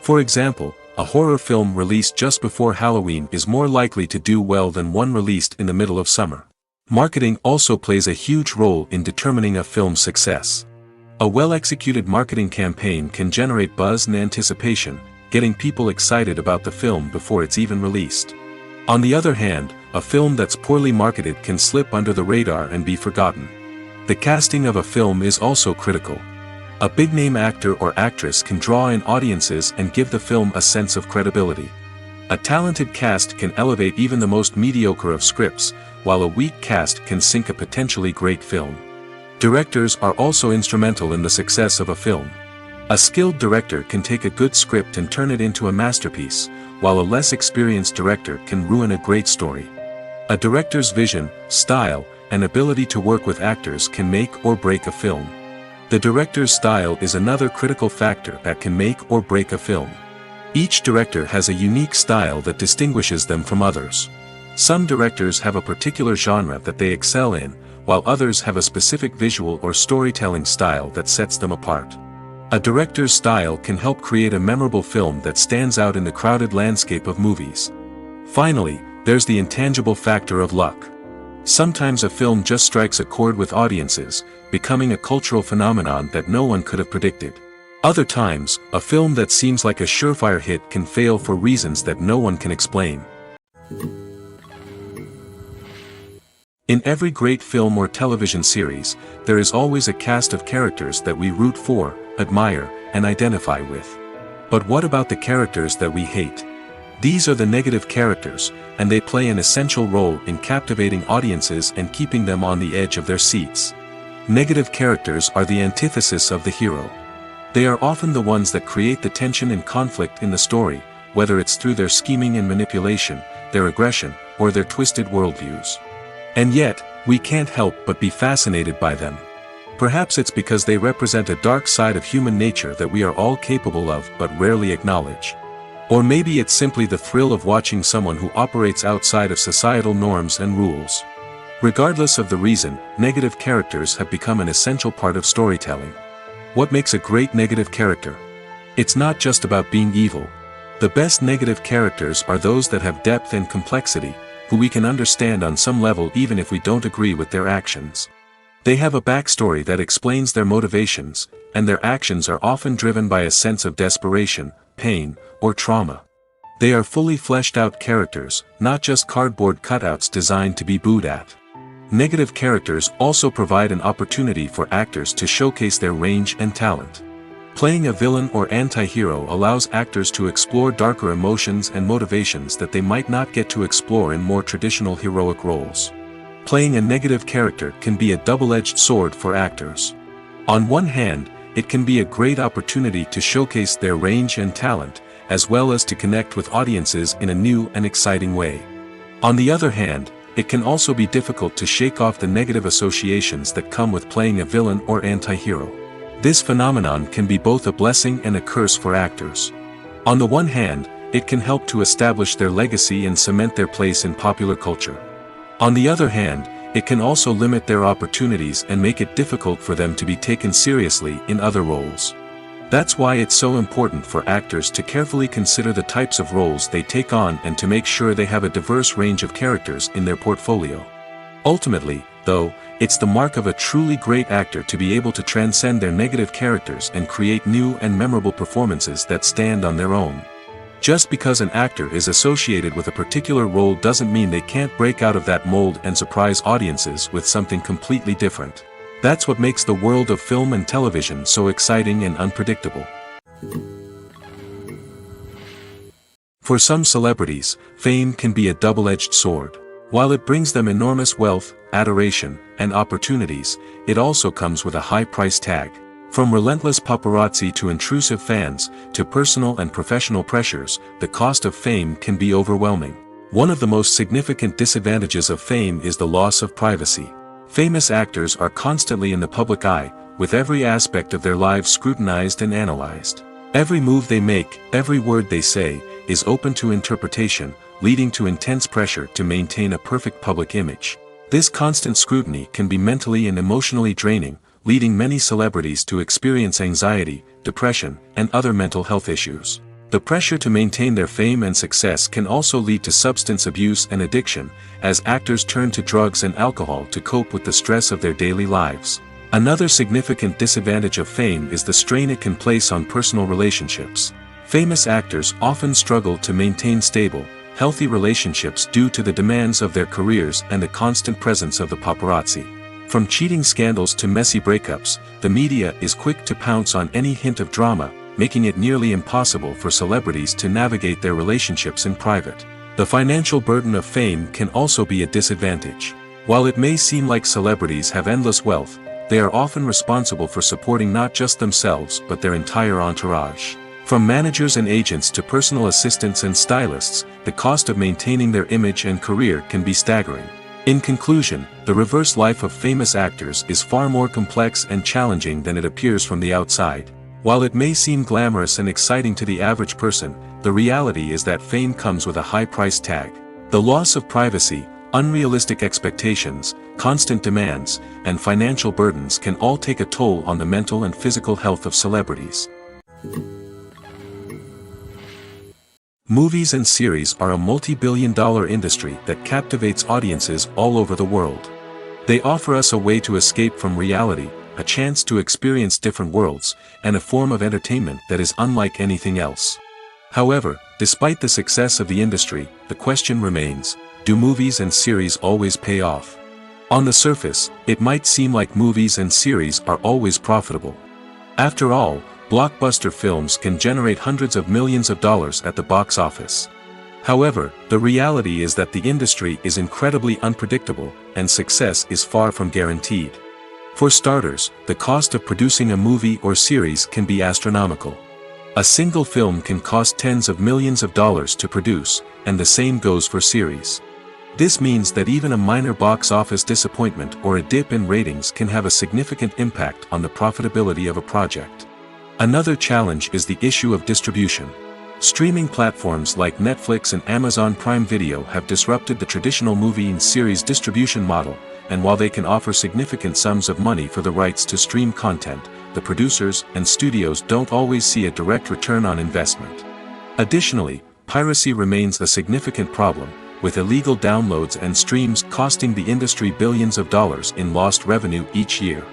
For example, a horror film released just before Halloween is more likely to do well than one released in the middle of summer. Marketing also plays a huge role in determining a film's success. A well-executed marketing campaign can generate buzz and anticipation, getting people excited about the film before it's even released. On the other hand, a film that's poorly marketed can slip under the radar and be forgotten. The casting of a film is also critical. A big-name actor or actress can draw in audiences and give the film a sense of credibility. A talented cast can elevate even the most mediocre of scripts, while a weak cast can sink a potentially great film. Directors are also instrumental in the success of a film. A skilled director can take a good script and turn it into a masterpiece, while a less experienced director can ruin a great story. A director's vision, style, and ability to work with actors can make or break a film. The director's style is another critical factor that can make or break a film. Each director has a unique style that distinguishes them from others. Some directors have a particular genre that they excel in, while others have a specific visual or storytelling style that sets them apart. A director's style can help create a memorable film that stands out in the crowded landscape of movies. Finally, there's the intangible factor of luck. Sometimes a film just strikes a chord with audiences, becoming a cultural phenomenon that no one could have predicted. Other times, a film that seems like a surefire hit can fail for reasons that no one can explain. In every great film or television series, there is always a cast of characters that we root for, admire, and identify with. But what about the characters that we hate? These are the negative characters, and they play an essential role in captivating audiences and keeping them on the edge of their seats. Negative characters are the antithesis of the hero. They are often the ones that create the tension and conflict in the story, whether it's through their scheming and manipulation, their aggression, or their twisted worldviews. And yet, we can't help but be fascinated by them. Perhaps it's because they represent a dark side of human nature that we are all capable of but rarely acknowledge. Or maybe it's simply the thrill of watching someone who operates outside of societal norms and rules. Regardless of the reason, negative characters have become an essential part of storytelling. What makes a great negative character? It's not just about being evil. The best negative characters are those that have depth and complexity, who we can understand on some level even if we don't agree with their actions. They have a backstory that explains their motivations, and their actions are often driven by a sense of desperation, pain, or trauma. They are fully fleshed out characters, not just cardboard cutouts designed to be booed at. Negative characters also provide an opportunity for actors to showcase their range and talent. Playing a villain or anti-hero allows actors to explore darker emotions and motivations that they might not get to explore in more traditional heroic roles. Playing a negative character can be a double-edged sword for actors. On one hand, it can be a great opportunity to showcase their range and talent, as well as to connect with audiences in a new and exciting way. On the other hand, it can also be difficult to shake off the negative associations that come with playing a villain or anti-hero. This phenomenon can be both a blessing and a curse for actors. On the one hand, it can help to establish their legacy and cement their place in popular culture. On the other hand, it can also limit their opportunities and make it difficult for them to be taken seriously in other roles. That's why it's so important for actors to carefully consider the types of roles they take on and to make sure they have a diverse range of characters in their portfolio. Ultimately, though, it's the mark of a truly great actor to be able to transcend their negative characters and create new and memorable performances that stand on their own. Just because an actor is associated with a particular role doesn't mean they can't break out of that mold and surprise audiences with something completely different. That's what makes the world of film and television so exciting and unpredictable. For some celebrities, fame can be a double-edged sword. While it brings them enormous wealth, adoration, and opportunities, it also comes with a high price tag. From relentless paparazzi to intrusive fans, to personal and professional pressures, the cost of fame can be overwhelming. One of the most significant disadvantages of fame is the loss of privacy. Famous actors are constantly in the public eye, with every aspect of their lives scrutinized and analyzed. Every move they make, every word they say, is open to interpretation, leading to intense pressure to maintain a perfect public image. This constant scrutiny can be mentally and emotionally draining, leading many celebrities to experience anxiety, depression, and other mental health issues. The pressure to maintain their fame and success can also lead to substance abuse and addiction, as actors turn to drugs and alcohol to cope with the stress of their daily lives. Another significant disadvantage of fame is the strain it can place on personal relationships. Famous actors often struggle to maintain stable, healthy relationships due to the demands of their careers and the constant presence of the paparazzi. From cheating scandals to messy breakups, the media is quick to pounce on any hint of drama, making it nearly impossible for celebrities to navigate their relationships in private. The financial burden of fame can also be a disadvantage. While it may seem like celebrities have endless wealth, they are often responsible for supporting not just themselves but their entire entourage. From managers and agents to personal assistants and stylists, the cost of maintaining their image and career can be staggering. In conclusion, the reverse life of famous actors is far more complex and challenging than it appears from the outside. While it may seem glamorous and exciting to the average person, the reality is that fame comes with a high price tag. The loss of privacy, unrealistic expectations, constant demands, and financial burdens can all take a toll on the mental and physical health of celebrities. Movies and series are a multi-billion-dollar industry that captivates audiences all over the world. They offer us a way to escape from reality, a chance to experience different worlds, and a form of entertainment that is unlike anything else. However, despite the success of the industry, the question remains, do movies and series always pay off? On the surface, it might seem like movies and series are always profitable. After all, blockbuster films can generate hundreds of millions of dollars at the box office. However, the reality is that the industry is incredibly unpredictable, and success is far from guaranteed. For starters, the cost of producing a movie or series can be astronomical. A single film can cost tens of millions of dollars to produce, and the same goes for series. This means that even a minor box office disappointment or a dip in ratings can have a significant impact on the profitability of a project. Another challenge is the issue of distribution. Streaming platforms like Netflix and Amazon Prime Video have disrupted the traditional movie and series distribution model, and while they can offer significant sums of money for the rights to stream content, the producers and studios don't always see a direct return on investment. Additionally, piracy remains a significant problem, with illegal downloads and streams costing the industry billions of dollars in lost revenue each year.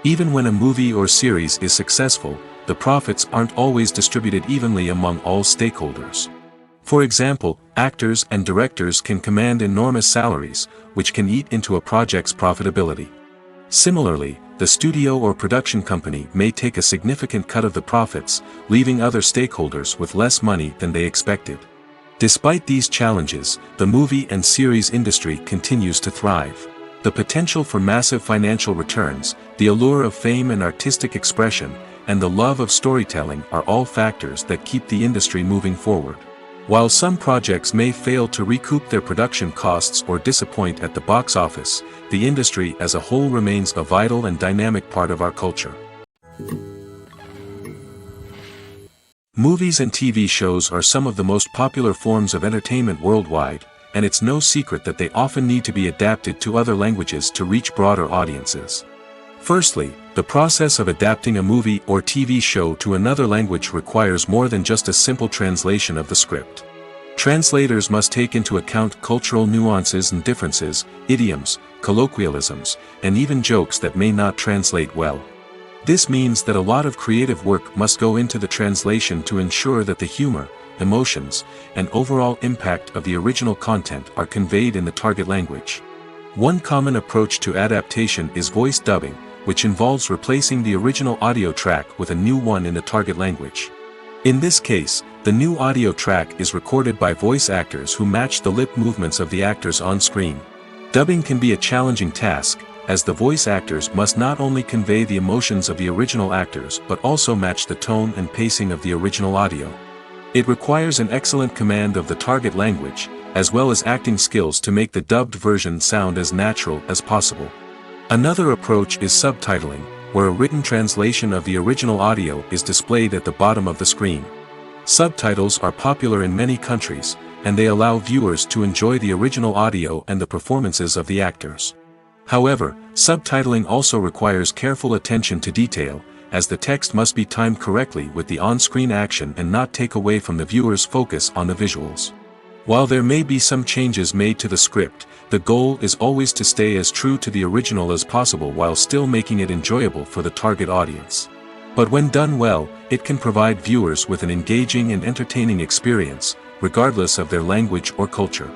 Even when a movie or series is successful, the profits aren't always distributed evenly among all stakeholders. For example, actors and directors can command enormous salaries, which can eat into a project's profitability. Similarly, the studio or production company may take a significant cut of the profits, leaving other stakeholders with less money than they expected. Despite these challenges, the movie and series industry continues to thrive. The potential for massive financial returns, the allure of fame and artistic expression, and the love of storytelling are all factors that keep the industry moving forward. While some projects may fail to recoup their production costs or disappoint at the box office, the industry as a whole remains a vital and dynamic part of our culture. Movies and TV shows are some of the most popular forms of entertainment worldwide, and it's no secret that they often need to be adapted to other languages to reach broader audiences. Firstly, the process of adapting a movie or TV show to another language requires more than just a simple translation of the script. Translators must take into account cultural nuances and differences, idioms, colloquialisms, and even jokes that may not translate well. This means that a lot of creative work must go into the translation to ensure that the humor, emotions, and overall impact of the original content are conveyed in the target language. One common approach to adaptation is voice dubbing, which involves replacing the original audio track with a new one in the target language. In this case, the new audio track is recorded by voice actors who match the lip movements of the actors on screen. Dubbing can be a challenging task, as the voice actors must not only convey the emotions of the original actors but also match the tone and pacing of the original audio. It requires an excellent command of the target language, as well as acting skills to make the dubbed version sound as natural as possible. Another approach is subtitling, where a written translation of the original audio is displayed at the bottom of the screen. Subtitles are popular in many countries, and they allow viewers to enjoy the original audio and the performances of the actors. However, subtitling also requires careful attention to detail, as the text must be timed correctly with the on-screen action and not take away from the viewer's focus on the visuals. While there may be some changes made to the script, the goal is always to stay as true to the original as possible while still making it enjoyable for the target audience. But when done well, it can provide viewers with an engaging and entertaining experience, regardless of their language or culture.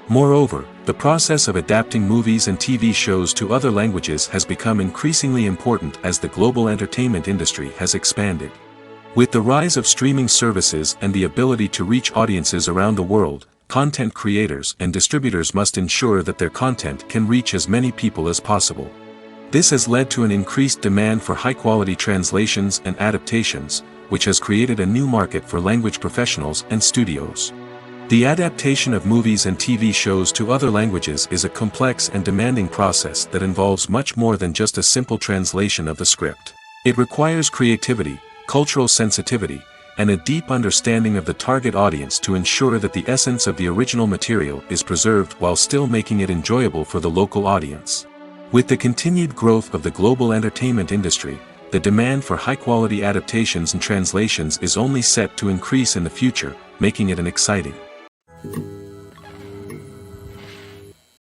Moreover, the process of adapting movies and TV shows to other languages has become increasingly important as the global entertainment industry has expanded. With the rise of streaming services and the ability to reach audiences around the world, content creators and distributors must ensure that their content can reach as many people as possible. This has led to an increased demand for high-quality translations and adaptations, which has created a new market for language professionals and studios. The adaptation of movies and TV shows to other languages is a complex and demanding process that involves much more than just a simple translation of the script. It requires creativity, cultural sensitivity, and a deep understanding of the target audience to ensure that the essence of the original material is preserved while still making it enjoyable for the local audience. With the continued growth of the global entertainment industry, the demand for high-quality adaptations and translations is only set to increase in the future, making it an exciting.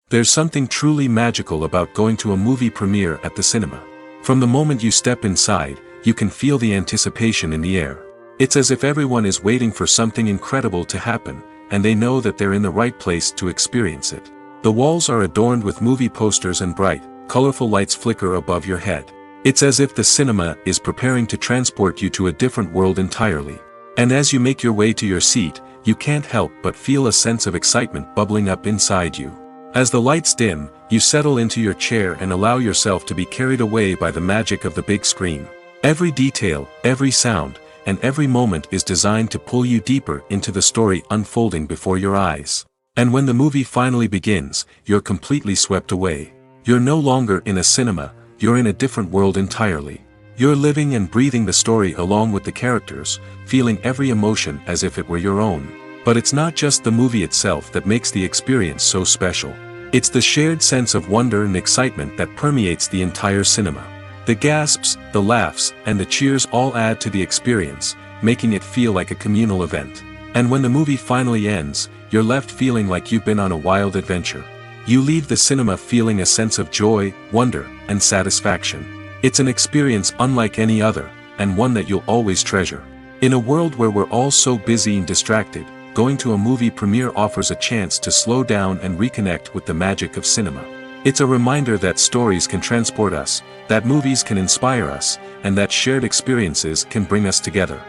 There's something truly magical about going to a movie premiere at the cinema. From the moment you step inside, you can feel the anticipation in the air. It's as if everyone is waiting for something incredible to happen, and they know that they're in the right place to experience it. The walls are adorned with movie posters and bright, colorful lights flicker above your head. It's as if the cinema is preparing to transport you to a different world entirely. And as you make your way to your seat, you can't help but feel a sense of excitement bubbling up inside you. As the lights dim, you settle into your chair and allow yourself to be carried away by the magic of the big screen. Every detail, every sound, and every moment is designed to pull you deeper into the story unfolding before your eyes. And when the movie finally begins, you're completely swept away. You're no longer in a cinema, you're in a different world entirely. You're living and breathing the story along with the characters, feeling every emotion as if it were your own. But it's not just the movie itself that makes the experience so special. It's the shared sense of wonder and excitement that permeates the entire cinema. The gasps, the laughs, and the cheers all add to the experience, making it feel like a communal event. And when the movie finally ends, you're left feeling like you've been on a wild adventure. You leave the cinema feeling a sense of joy, wonder, and satisfaction. It's an experience unlike any other, and one that you'll always treasure. In a world where we're all so busy and distracted, going to a movie premiere offers a chance to slow down and reconnect with the magic of cinema. It's a reminder that stories can transport us, that movies can inspire us, and that shared experiences can bring us together.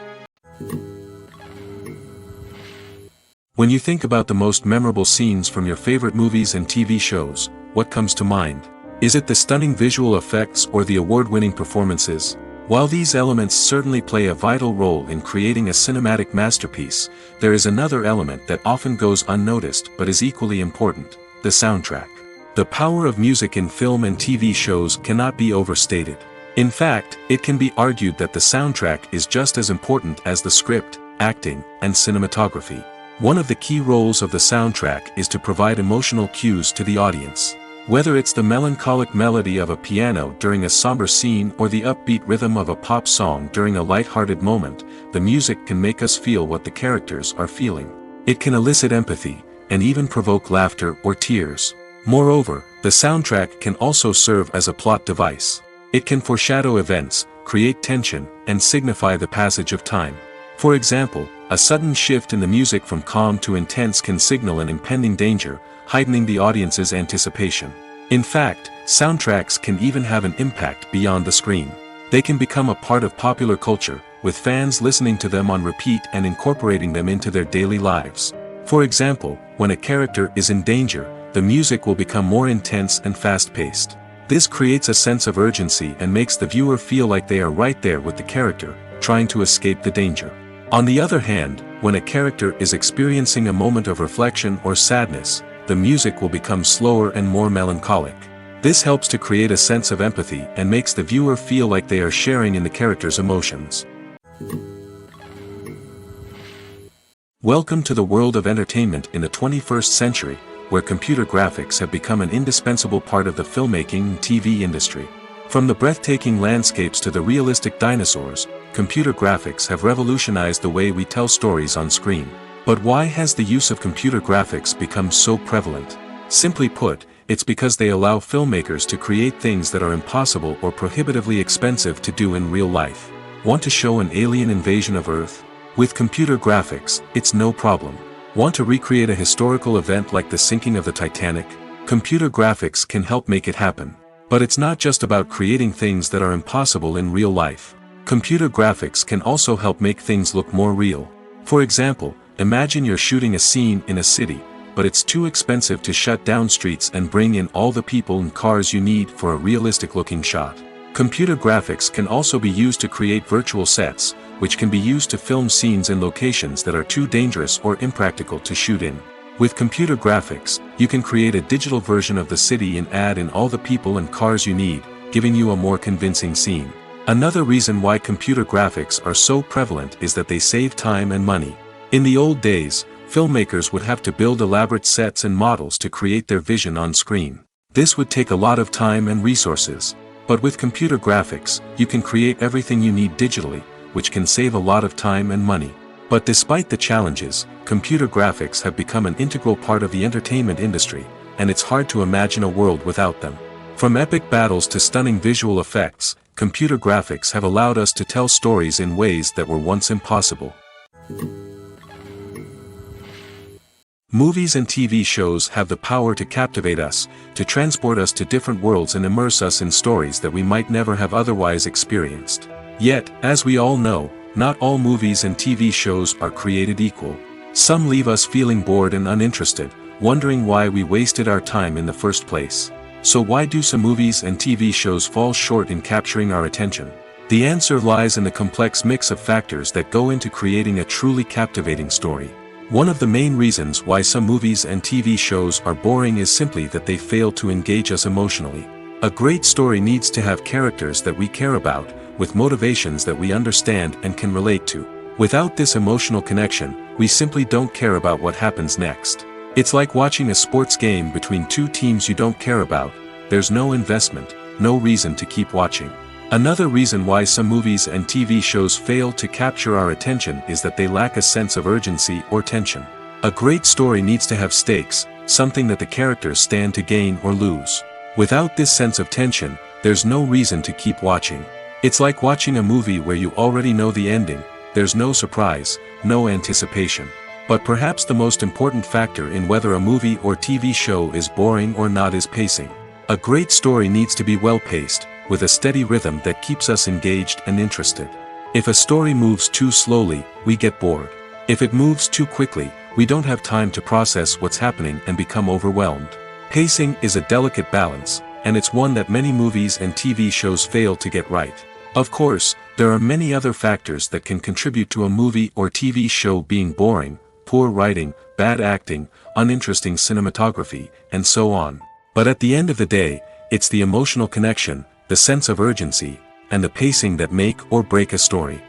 When you think about the most memorable scenes from your favorite movies and TV shows, what comes to mind? Is it the stunning visual effects or the award-winning performances? While these elements certainly play a vital role in creating a cinematic masterpiece, there is another element that often goes unnoticed but is equally important: the soundtrack. The power of music in film and TV shows cannot be overstated. In fact, it can be argued that the soundtrack is just as important as the script, acting, and cinematography. One of the key roles of the soundtrack is to provide emotional cues to the audience. Whether it's the melancholic melody of a piano during a somber scene or the upbeat rhythm of a pop song during a light-hearted moment, the music can make us feel what the characters are feeling. It can elicit empathy, and even provoke laughter or tears. Moreover, the soundtrack can also serve as a plot device. It can foreshadow events, create tension, and signify the passage of time. For example, a sudden shift in the music from calm to intense can signal an impending danger, heightening the audience's anticipation. In fact, soundtracks can even have an impact beyond the screen. They can become a part of popular culture, with fans listening to them on repeat and incorporating them into their daily lives. For example, when a character is in danger, the music will become more intense and fast-paced. This creates a sense of urgency and makes the viewer feel like they are right there with the character, trying to escape the danger. On the other hand, when a character is experiencing a moment of reflection or sadness, the music will become slower and more melancholic. This helps to create a sense of empathy and makes the viewer feel like they are sharing in the character's emotions. Welcome to the world of entertainment in the 21st century, where computer graphics have become an indispensable part of the filmmaking and TV industry. From the breathtaking landscapes to the realistic dinosaurs, computer graphics have revolutionized the way we tell stories on screen. But why has the use of computer graphics become so prevalent? Simply put, it's because they allow filmmakers to create things that are impossible or prohibitively expensive to do in real life. Want to show an alien invasion of Earth? With computer graphics, it's no problem. Want to recreate a historical event like the sinking of the Titanic? Computer graphics can help make it happen. But it's not just about creating things that are impossible in real life. Computer graphics can also help make things look more real. For example, imagine you're shooting a scene in a city, but it's too expensive to shut down streets and bring in all the people and cars you need for a realistic-looking shot. Computer graphics can also be used to create virtual sets, which can be used to film scenes in locations that are too dangerous or impractical to shoot in. With computer graphics, you can create a digital version of the city and add in all the people and cars you need, giving you a more convincing scene. Another reason why computer graphics are so prevalent is that they save time and money. In the old days, filmmakers would have to build elaborate sets and models to create their vision on screen. This would take a lot of time and resources. But with computer graphics, you can create everything you need digitally, which can save a lot of time and money. But despite the challenges, computer graphics have become an integral part of the entertainment industry, and it's hard to imagine a world without them. From epic battles to stunning visual effects, computer graphics have allowed us to tell stories in ways that were once impossible. Movies and TV shows have the power to captivate us, to transport us to different worlds and immerse us in stories that we might never have otherwise experienced. Yet, as we all know, not all movies and TV shows are created equal. Some leave us feeling bored and uninterested, wondering why we wasted our time in the first place. So why do some movies and TV shows fall short in capturing our attention? The answer lies in the complex mix of factors that go into creating a truly captivating story. One of the main reasons why some movies and TV shows are boring is simply that they fail to engage us emotionally. A great story needs to have characters that we care about, with motivations that we understand and can relate to. Without this emotional connection, we simply don't care about what happens next. It's like watching a sports game between two teams you don't care about. There's no investment, no reason to keep watching. Another reason why some movies and TV shows fail to capture our attention is that they lack a sense of urgency or tension. A great story needs to have stakes, something that the characters stand to gain or lose. Without this sense of tension, there's no reason to keep watching. It's like watching a movie where you already know the ending. There's no surprise, no anticipation. But perhaps the most important factor in whether a movie or TV show is boring or not is pacing. A great story needs to be well-paced, with a steady rhythm that keeps us engaged and interested. If a story moves too slowly, we get bored. If it moves too quickly, we don't have time to process what's happening and become overwhelmed. Pacing is a delicate balance, and it's one that many movies and TV shows fail to get right. Of course, there are many other factors that can contribute to a movie or TV show being boring: poor writing, bad acting, uninteresting cinematography, and so on. But at the end of the day, it's the emotional connection, the sense of urgency, and the pacing that make or break a story.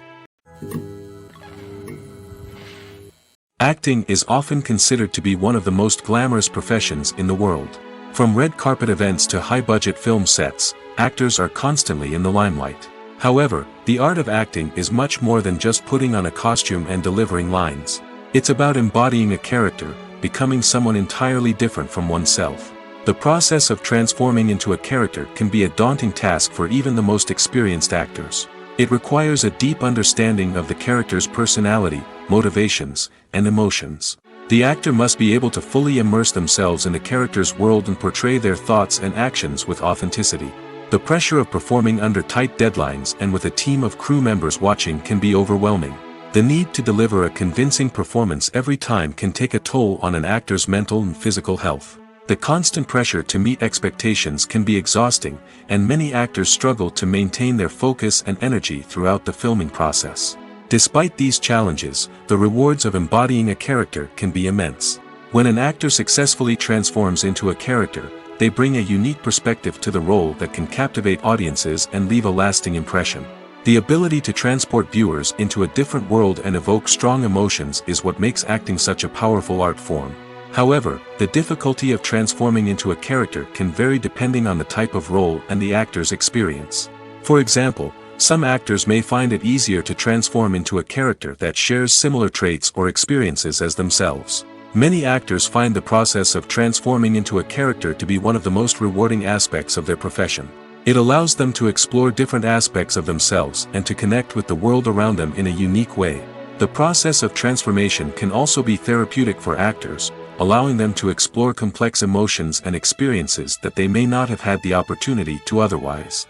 Acting is often considered to be one of the most glamorous professions in the world. From red carpet events to high-budget film sets, actors are constantly in the limelight. However, the art of acting is much more than just putting on a costume and delivering lines. It's about embodying a character, becoming someone entirely different from oneself. The process of transforming into a character can be a daunting task for even the most experienced actors. It requires a deep understanding of the character's personality, motivations, and emotions. The actor must be able to fully immerse themselves in the character's world and portray their thoughts and actions with authenticity. The pressure of performing under tight deadlines and with a team of crew members watching can be overwhelming. The need to deliver a convincing performance every time can take a toll on an actor's mental and physical health. The constant pressure to meet expectations can be exhausting, and many actors struggle to maintain their focus and energy throughout the filming process. Despite these challenges, the rewards of embodying a character can be immense. When an actor successfully transforms into a character, they bring a unique perspective to the role that can captivate audiences and leave a lasting impression. The ability to transport viewers into a different world and evoke strong emotions is what makes acting such a powerful art form. However, the difficulty of transforming into a character can vary depending on the type of role and the actor's experience. For example, some actors may find it easier to transform into a character that shares similar traits or experiences as themselves. Many actors find the process of transforming into a character to be one of the most rewarding aspects of their profession. It allows them to explore different aspects of themselves and to connect with the world around them in a unique way. The process of transformation can also be therapeutic for actors, allowing them to explore complex emotions and experiences that they may not have had the opportunity to otherwise.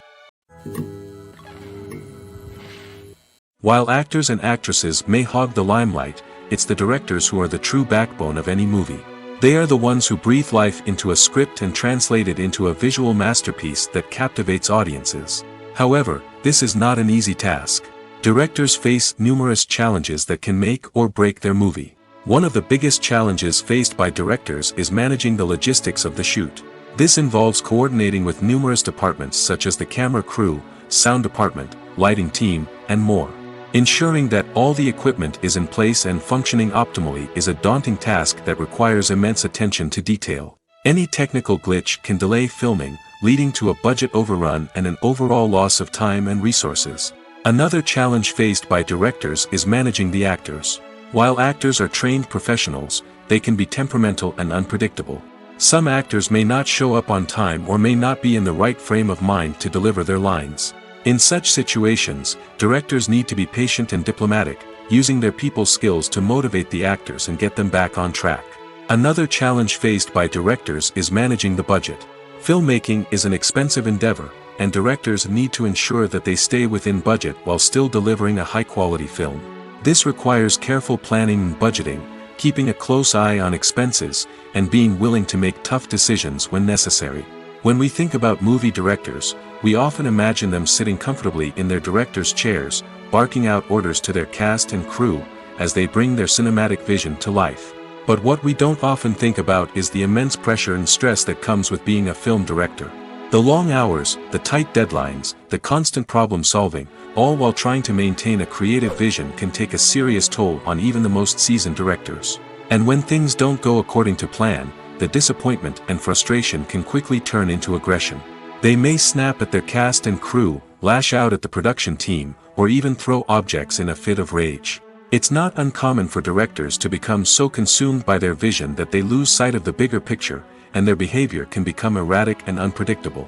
While actors and actresses may hog the limelight, it's the directors who are the true backbone of any movie. They are the ones who breathe life into a script and translate it into a visual masterpiece that captivates audiences. However, this is not an easy task. Directors face numerous challenges that can make or break their movie. One of the biggest challenges faced by directors is managing the logistics of the shoot. This involves coordinating with numerous departments such as the camera crew, sound department, lighting team, and more. Ensuring that all the equipment is in place and functioning optimally is a daunting task that requires immense attention to detail. Any technical glitch can delay filming, leading to a budget overrun and an overall loss of time and resources. Another challenge faced by directors is managing the actors. While actors are trained professionals, they can be temperamental and unpredictable. Some actors may not show up on time or may not be in the right frame of mind to deliver their lines. In such situations, directors need to be patient and diplomatic, using their people skills to motivate the actors and get them back on track. Another challenge faced by directors is managing the budget. Filmmaking is an expensive endeavor, and directors need to ensure that they stay within budget while still delivering a high-quality film. This requires careful planning and budgeting, keeping a close eye on expenses, and being willing to make tough decisions when necessary. When we think about movie directors, we often imagine them sitting comfortably in their director's chairs, barking out orders to their cast and crew, as they bring their cinematic vision to life. But what we don't often think about is the immense pressure and stress that comes with being a film director. The long hours, the tight deadlines, the constant problem solving, all while trying to maintain a creative vision can take a serious toll on even the most seasoned directors. And when things don't go according to plan, the disappointment and frustration can quickly turn into aggression. They may snap at their cast and crew, lash out at the production team, or even throw objects in a fit of rage. It's not uncommon for directors to become so consumed by their vision that they lose sight of the bigger picture, and their behavior can become erratic and unpredictable.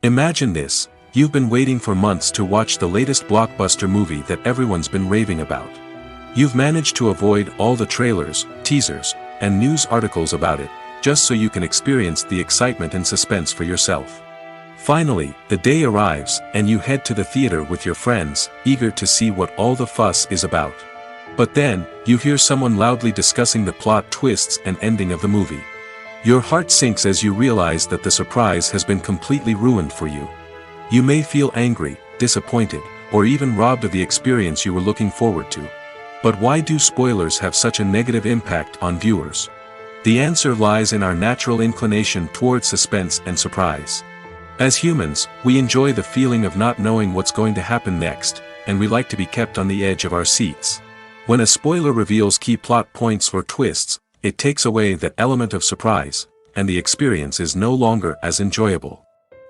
Imagine this: you've been waiting for months to watch the latest blockbuster movie that everyone's been raving about. You've managed to avoid all the trailers, teasers, and news articles about it, just so you can experience the excitement and suspense for yourself. Finally, the day arrives, and you head to the theater with your friends, eager to see what all the fuss is about. But then, you hear someone loudly discussing the plot twists and ending of the movie. Your heart sinks as you realize that the surprise has been completely ruined for you. You may feel angry, disappointed, or even robbed of the experience you were looking forward to. But why do spoilers have such a negative impact on viewers? The answer lies in our natural inclination toward suspense and surprise. As humans, we enjoy the feeling of not knowing what's going to happen next, and we like to be kept on the edge of our seats. When a spoiler reveals key plot points or twists, it takes away that element of surprise, and the experience is no longer as enjoyable.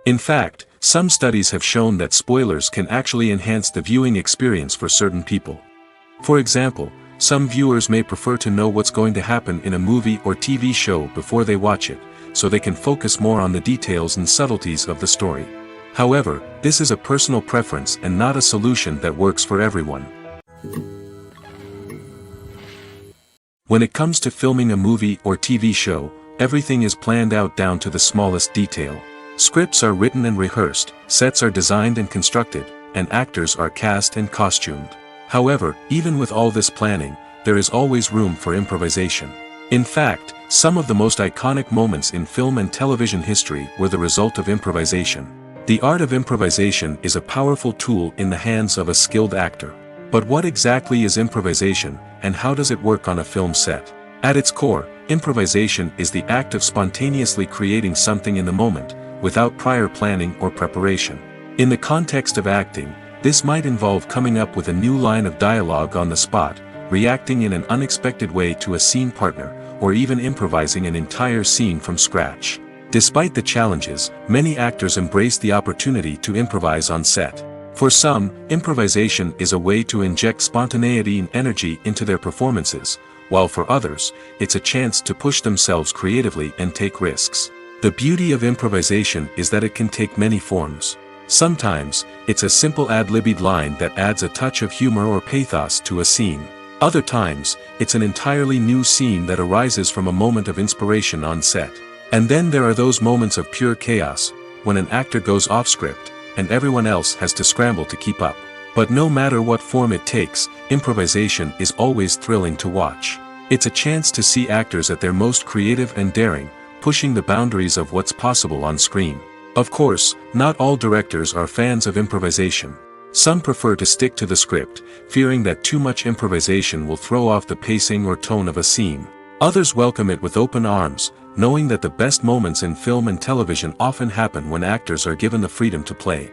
In fact, some studies have shown that spoilers can actually enhance the viewing experience for certain people. For example, some viewers may prefer to know what's going to happen in a movie or TV show before they watch it, so they can focus more on the details and subtleties of the story. However, this is a personal preference and not a solution that works for everyone. When it comes to filming a movie or TV show, everything is planned out down to the smallest detail. Scripts are written and rehearsed, sets are designed and constructed, and actors are cast and costumed. However, even with all this planning, there is always room for improvisation. In fact, some of the most iconic moments in film and television history were the result of improvisation. The art of improvisation is a powerful tool in the hands of a skilled actor. But what exactly is improvisation, and how does it work on a film set? At its core, improvisation is the act of spontaneously creating something in the moment, without prior planning or preparation. In the context of acting, this might involve coming up with a new line of dialogue on the spot, reacting in an unexpected way to a scene partner, or even improvising an entire scene from scratch. Despite the challenges, many actors embrace the opportunity to improvise on set. For some, improvisation is a way to inject spontaneity and energy into their performances, while for others, it's a chance to push themselves creatively and take risks. The beauty of improvisation is that it can take many forms. Sometimes, it's a simple ad-libbed line that adds a touch of humor or pathos to a scene. Other times, it's an entirely new scene that arises from a moment of inspiration on set. And then there are those moments of pure chaos, when an actor goes off script, and everyone else has to scramble to keep up. But no matter what form it takes, improvisation is always thrilling to watch. It's a chance to see actors at their most creative and daring, pushing the boundaries of what's possible on screen. Of course, not all directors are fans of improvisation. Some prefer to stick to the script, fearing that too much improvisation will throw off the pacing or tone of a scene. Others welcome it with open arms, knowing that the best moments in film and television often happen when actors are given the freedom to play.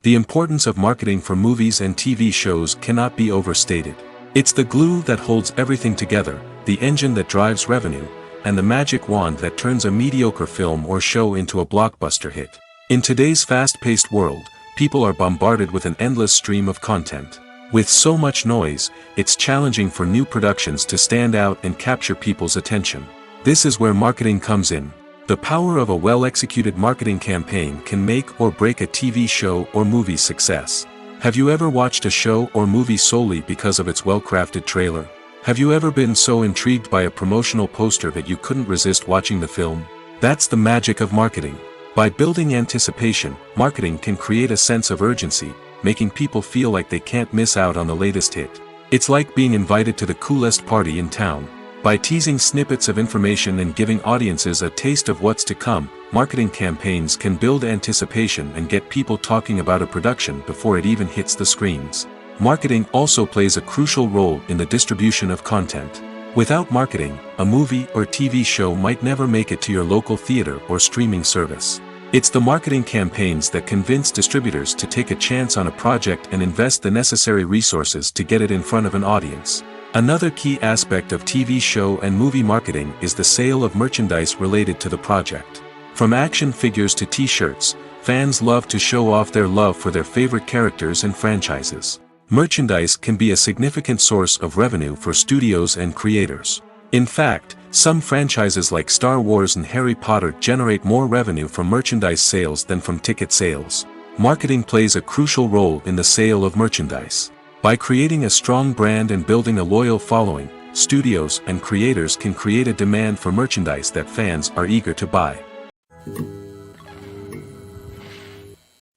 The importance of marketing for movies and TV shows cannot be overstated. It's the glue that holds everything together, the engine that drives revenue, and the magic wand that turns a mediocre film or show into a blockbuster hit. In today's fast-paced world, people are bombarded with an endless stream of content. With so much noise, it's challenging for new productions to stand out and capture people's attention. This is where marketing comes in. The power of a well-executed marketing campaign can make or break a TV show or movie's success. Have you ever watched a show or movie solely because of its well-crafted trailer? Have you ever been so intrigued by a promotional poster that you couldn't resist watching the film? That's the magic of marketing. By building anticipation, marketing can create a sense of urgency, making people feel like they can't miss out on the latest hit. It's like being invited to the coolest party in town. By teasing snippets of information and giving audiences a taste of what's to come, marketing campaigns can build anticipation and get people talking about a production before it even hits the screens. Marketing also plays a crucial role in the distribution of content. Without marketing, a movie or TV show might never make it to your local theater or streaming service. It's the marketing campaigns that convince distributors to take a chance on a project and invest the necessary resources to get it in front of an audience. Another key aspect of TV show and movie marketing is the sale of merchandise related to the project. From action figures to t-shirts, fans love to show off their love for their favorite characters and franchises. Merchandise can be a significant source of revenue for studios and creators. In fact, some franchises like Star Wars and Harry Potter generate more revenue from merchandise sales than from ticket sales. Marketing plays a crucial role in the sale of merchandise. By creating a strong brand and building a loyal following, studios and creators can create a demand for merchandise that fans are eager to buy.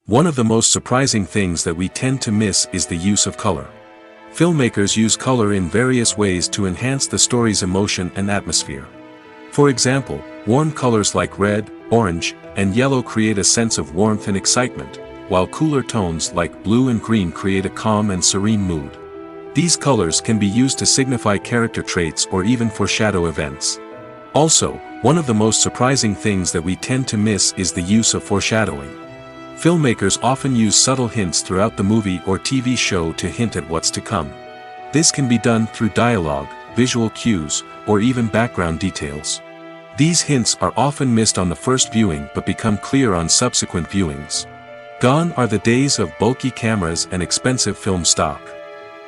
One of the most surprising things that we tend to miss is the use of color. Filmmakers use color in various ways to enhance the story's emotion and atmosphere. For example, warm colors like red, orange, and yellow create a sense of warmth and excitement, while cooler tones like blue and green create a calm and serene mood. These colors can be used to signify character traits or even foreshadow events. Also, one of the most surprising things that we tend to miss is the use of foreshadowing. Filmmakers often use subtle hints throughout the movie or TV show to hint at what's to come. This can be done through dialogue, visual cues, or even background details. These hints are often missed on the first viewing but become clear on subsequent viewings. Gone are the days of bulky cameras and expensive film stock.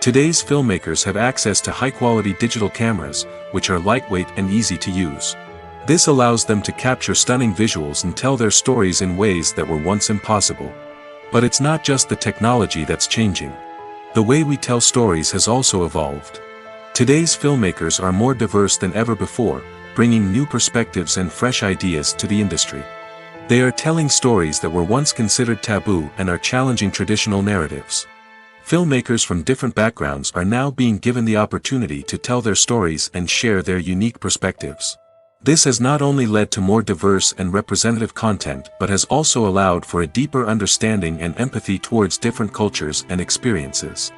Today's filmmakers have access to high-quality digital cameras, which are lightweight and easy to use. This allows them to capture stunning visuals and tell their stories in ways that were once impossible. But it's not just the technology that's changing. The way we tell stories has also evolved. Today's filmmakers are more diverse than ever before, bringing new perspectives and fresh ideas to the industry. They are telling stories that were once considered taboo and are challenging traditional narratives. Filmmakers from different backgrounds are now being given the opportunity to tell their stories and share their unique perspectives. This has not only led to more diverse and representative content but has also allowed for a deeper understanding and empathy towards different cultures and experiences.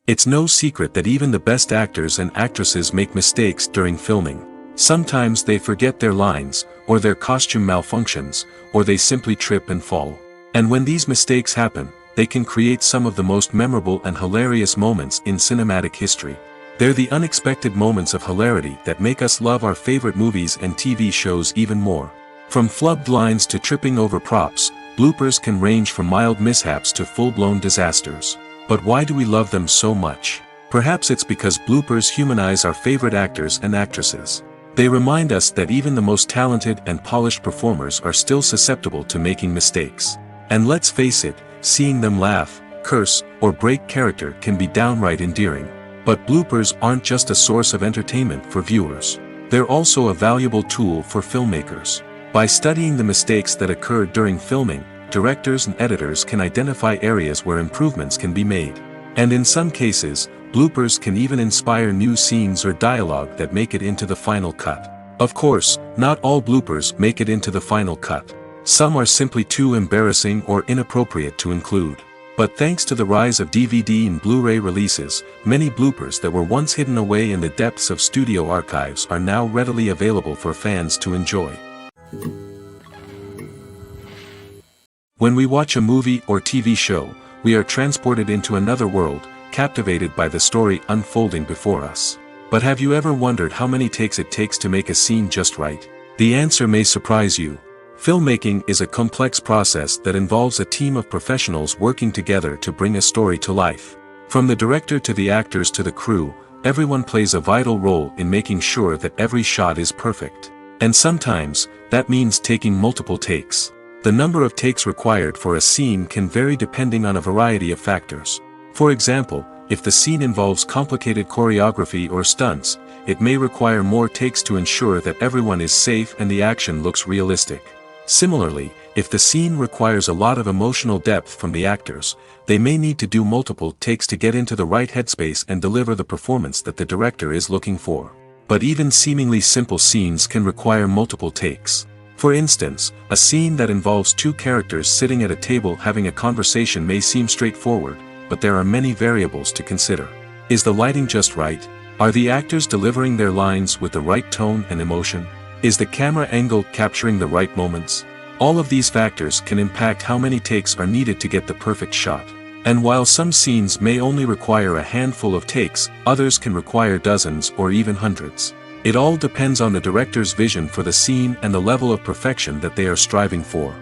It's no secret that even the best actors and actresses make mistakes during filming. Sometimes they forget their lines, or their costume malfunctions, or they simply trip and fall. And when these mistakes happen, they can create some of the most memorable and hilarious moments in cinematic history. They're the unexpected moments of hilarity that make us love our favorite movies and TV shows even more. From flubbed lines to tripping over props, bloopers can range from mild mishaps to full-blown disasters. But why do we love them so much? Perhaps it's because bloopers humanize our favorite actors and actresses. They remind us that even the most talented and polished performers are still susceptible to making mistakes. And let's face it, seeing them laugh, curse, or break character can be downright endearing. But bloopers aren't just a source of entertainment for viewers. They're also a valuable tool for filmmakers. By studying the mistakes that occurred during filming, directors and editors can identify areas where improvements can be made. And in some cases, bloopers can even inspire new scenes or dialogue that make it into the final cut. Of course, not all bloopers make it into the final cut. Some are simply too embarrassing or inappropriate to include. But thanks to the rise of DVD and Blu-ray releases, many bloopers that were once hidden away in the depths of studio archives are now readily available for fans to enjoy. When we watch a movie or TV show, we are transported into another world, captivated by the story unfolding before us. But have you ever wondered how many takes it takes to make a scene just right? The answer may surprise you. Filmmaking is a complex process that involves a team of professionals working together to bring a story to life. From the director to the actors to the crew, everyone plays a vital role in making sure that every shot is perfect. And sometimes, that means taking multiple takes. The number of takes required for a scene can vary depending on a variety of factors. For example, if the scene involves complicated choreography or stunts, it may require more takes to ensure that everyone is safe and the action looks realistic. Similarly, if the scene requires a lot of emotional depth from the actors, they may need to do multiple takes to get into the right headspace and deliver the performance that the director is looking for. But even seemingly simple scenes can require multiple takes. For instance, a scene that involves two characters sitting at a table having a conversation may seem straightforward, but there are many variables to consider. Is the lighting just right? Are the actors delivering their lines with the right tone and emotion? Is the camera angle capturing the right moments? All of these factors can impact how many takes are needed to get the perfect shot. And while some scenes may only require a handful of takes, others can require dozens or even hundreds. It all depends on the director's vision for the scene and the level of perfection that they are striving for.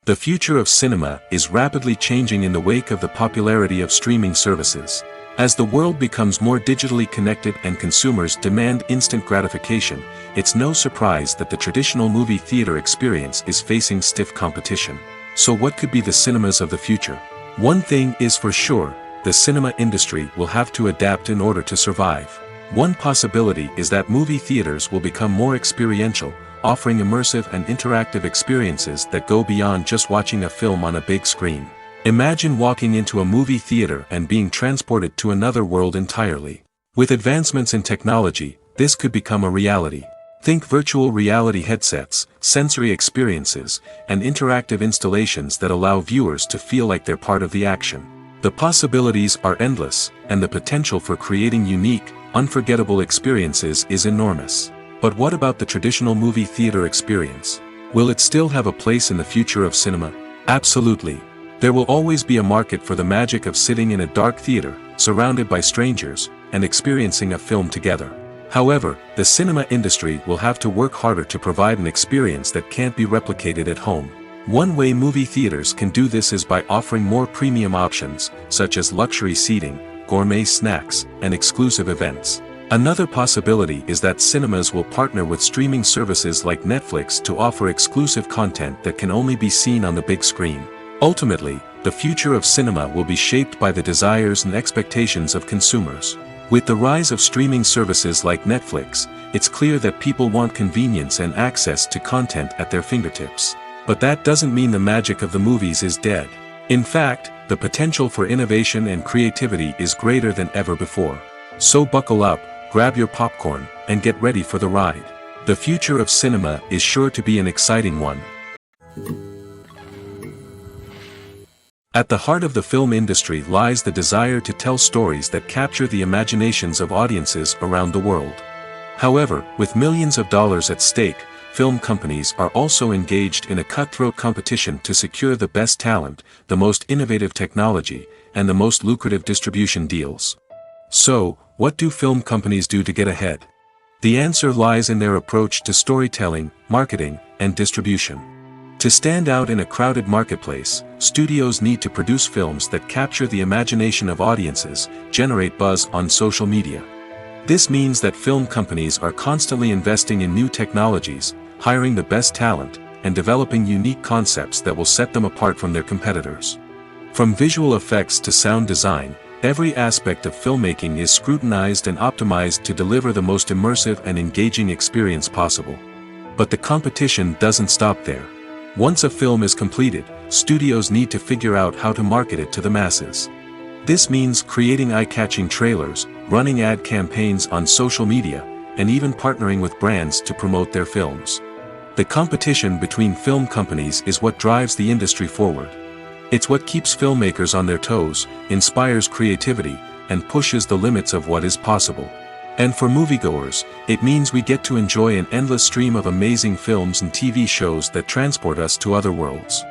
The future of cinema is rapidly changing in the wake of the popularity of streaming services. As the world becomes more digitally connected and consumers demand instant gratification, it's no surprise that the traditional movie theater experience is facing stiff competition. So what could be the cinemas of the future? One thing is for sure, the cinema industry will have to adapt in order to survive. One possibility is that movie theaters will become more experiential, offering immersive and interactive experiences that go beyond just watching a film on a big screen. Imagine walking into a movie theater and being transported to another world entirely. With advancements in technology, this could become a reality. Think virtual reality headsets, sensory experiences, and interactive installations that allow viewers to feel like they're part of the action. The possibilities are endless, and the potential for creating unique, unforgettable experiences is enormous. But what about the traditional movie theater experience? Will it still have a place in the future of cinema? Absolutely. There will always be a market for the magic of sitting in a dark theater, surrounded by strangers, and experiencing a film together. However, the cinema industry will have to work harder to provide an experience that can't be replicated at home. One way movie theaters can do this is by offering more premium options, such as luxury seating, gourmet snacks, and exclusive events. Another possibility is that cinemas will partner with streaming services like Netflix to offer exclusive content that can only be seen on the big screen. Ultimately, the future of cinema will be shaped by the desires and expectations of consumers. With the rise of streaming services like Netflix, it's clear that people want convenience and access to content at their fingertips. But that doesn't mean the magic of the movies is dead. In fact, the potential for innovation and creativity is greater than ever before. So buckle up, grab your popcorn, and get ready for the ride. The future of cinema is sure to be an exciting one. At the heart of the film industry lies the desire to tell stories that capture the imaginations of audiences around the world. However, with millions of dollars at stake, film companies are also engaged in a cutthroat competition to secure the best talent, the most innovative technology, and the most lucrative distribution deals. So, what do film companies do to get ahead? The answer lies in their approach to storytelling, marketing, and distribution. To stand out in a crowded marketplace, studios need to produce films that capture the imagination of audiences, generate buzz on social media. This means that film companies are constantly investing in new technologies, hiring the best talent, and developing unique concepts that will set them apart from their competitors. From visual effects to sound design, every aspect of filmmaking is scrutinized and optimized to deliver the most immersive and engaging experience possible. But the competition doesn't stop there. Once a film is completed, studios need to figure out how to market it to the masses. This means creating eye-catching trailers, running ad campaigns on social media, and even partnering with brands to promote their films. The competition between film companies is what drives the industry forward. It's what keeps filmmakers on their toes, inspires creativity, and pushes the limits of what is possible. And for moviegoers, it means we get to enjoy an endless stream of amazing films and TV shows that transport us to other worlds.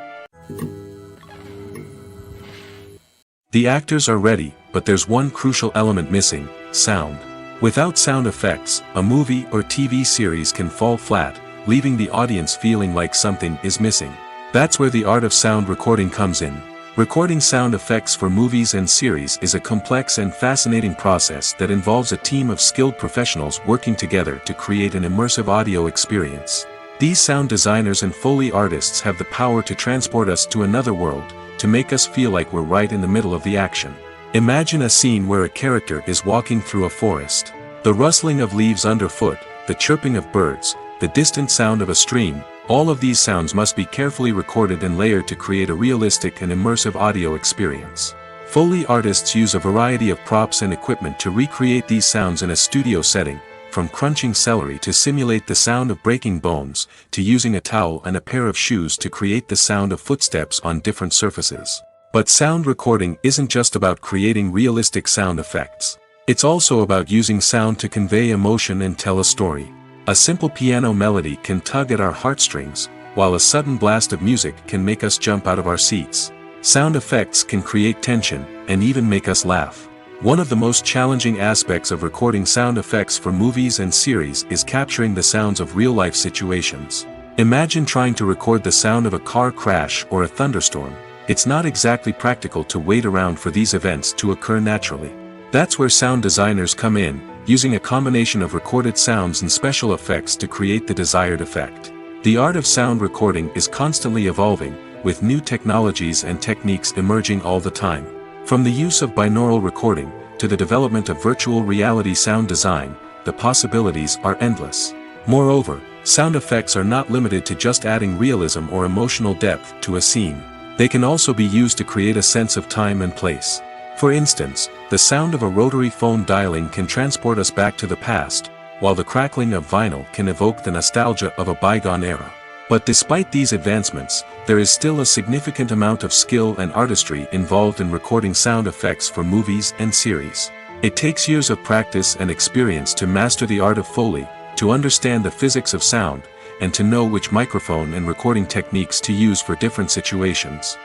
The actors are ready, but there's one crucial element missing: sound. Without sound effects, a movie or TV series can fall flat, leaving the audience feeling like something is missing. That's where the art of sound recording comes in. Recording sound effects for movies and series is a complex and fascinating process that involves a team of skilled professionals working together to create an immersive audio experience. These sound designers and Foley artists have the power to transport us to another world, to make us feel like we're right in the middle of the action. Imagine a scene where a character is walking through a forest. The rustling of leaves underfoot, the chirping of birds, the distant sound of a stream, all of these sounds must be carefully recorded and layered to create a realistic and immersive audio experience. Foley artists use a variety of props and equipment to recreate these sounds in a studio setting, from crunching celery to simulate the sound of breaking bones, to using a towel and a pair of shoes to create the sound of footsteps on different surfaces. But sound recording isn't just about creating realistic sound effects. It's also about using sound to convey emotion and tell a story. A simple piano melody can tug at our heartstrings, while a sudden blast of music can make us jump out of our seats. Sound effects can create tension, and even make us laugh. One of the most challenging aspects of recording sound effects for movies and series is capturing the sounds of real-life situations. Imagine trying to record the sound of a car crash or a thunderstorm. It's not exactly practical to wait around for these events to occur naturally. That's where sound designers come in, using a combination of recorded sounds and special effects to create the desired effect. The art of sound recording is constantly evolving, with new technologies and techniques emerging all the time. From the use of binaural recording, to the development of virtual reality sound design, the possibilities are endless. Moreover, sound effects are not limited to just adding realism or emotional depth to a scene. They can also be used to create a sense of time and place. For instance, the sound of a rotary phone dialing can transport us back to the past, while the crackling of vinyl can evoke the nostalgia of a bygone era. But despite these advancements, there is still a significant amount of skill and artistry involved in recording sound effects for movies and series. It takes years of practice and experience to master the art of Foley, to understand the physics of sound, and to know which microphone and recording techniques to use for different situations.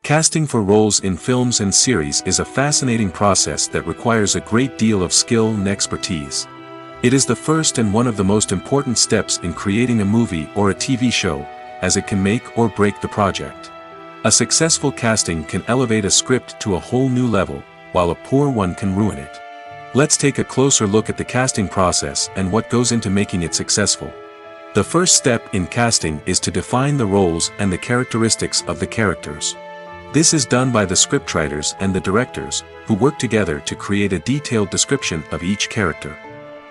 Casting for roles in films and series is a fascinating process that requires a great deal of skill and expertise. It is the first and one of the most important steps in creating a movie or a TV show, as it can make or break the project. A successful casting can elevate a script to a whole new level, while a poor one can ruin it. Let's take a closer look at the casting process and what goes into making it successful. The first step in casting is to define the roles and the characteristics of the characters. This is done by the scriptwriters and the directors, who work together to create a detailed description of each character.